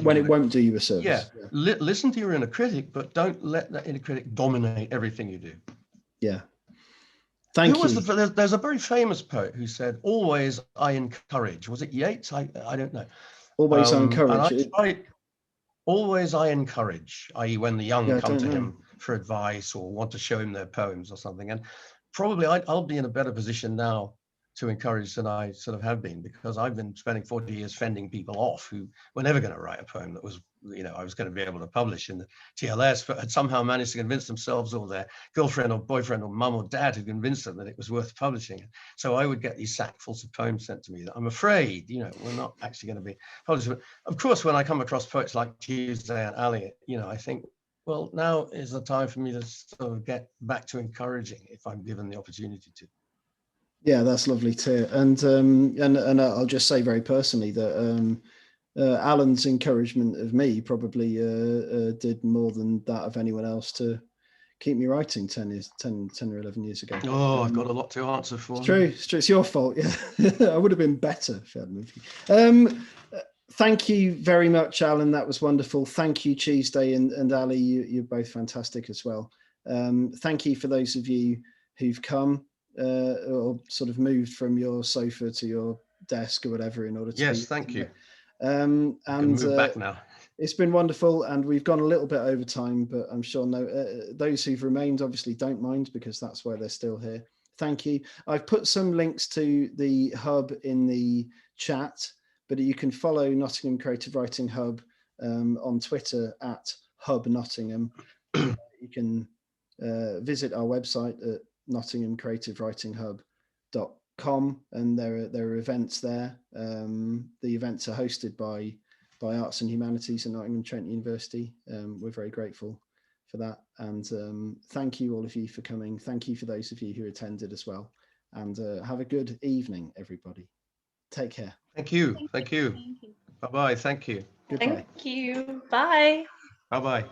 when it won't do you a service. Yeah. Listen to your inner critic, but don't let that inner critic dominate everything you do. Yeah. Thank Who was you. there's a very famous poet who said, "Always I encourage." Was it Yeats? I don't know. Always I And encourage it. Always I encourage, i.e. when the young Yeah, I come don't to know. him for advice or want to show him their poems or something. And probably I'll be in a better position now to encourage than I sort of have been, because I've been spending 40 years fending people off who were never going to write a poem that was, I was going to be able to publish in the TLS, but had somehow managed to convince themselves, or their girlfriend or boyfriend or mum or dad had convinced them that it was worth publishing. So I would get these sackfuls of poems sent to me that I'm afraid, we're not actually going to be published. But of course, when I come across poets like Tuesday and Aly, I think, well, now is the time for me to sort of get back to encouraging if I'm given the opportunity to. Yeah, that's lovely too. And I'll just say very personally that Alan's encouragement of me probably did more than that of anyone else to keep me writing 10 or 11 years ago. Oh, I've got a lot to answer for. It's true. It's true. It's your fault. Yeah, I would have been better if I hadn't moved you. Thank you very much, Alan. That was wonderful. Thank you, Tuesday and Aly. You're both fantastic as well. Thank you for those of you who've come or sort of moved from your sofa to your desk or whatever in order to. Yes, thank you. And move back now. It's been wonderful, and we've gone a little bit over time, but I'm sure those who've remained obviously don't mind, because that's why they're still here. Thank you. I've put some links to the hub in the chat, but you can follow Nottingham Creative Writing Hub on Twitter at Hub Nottingham. You can visit our website at nottinghamcreativewritinghub.com, and there are events there. The events are hosted by Arts and Humanities and Nottingham Trent University. We're very grateful for that, and thank you all of you for coming. Thank you for those of you who attended as well, and have a good evening, everybody. Take care. Thank you. Thank you. Thank you. Bye-bye. Thank you. Goodbye. Thank you. Bye. Bye-bye.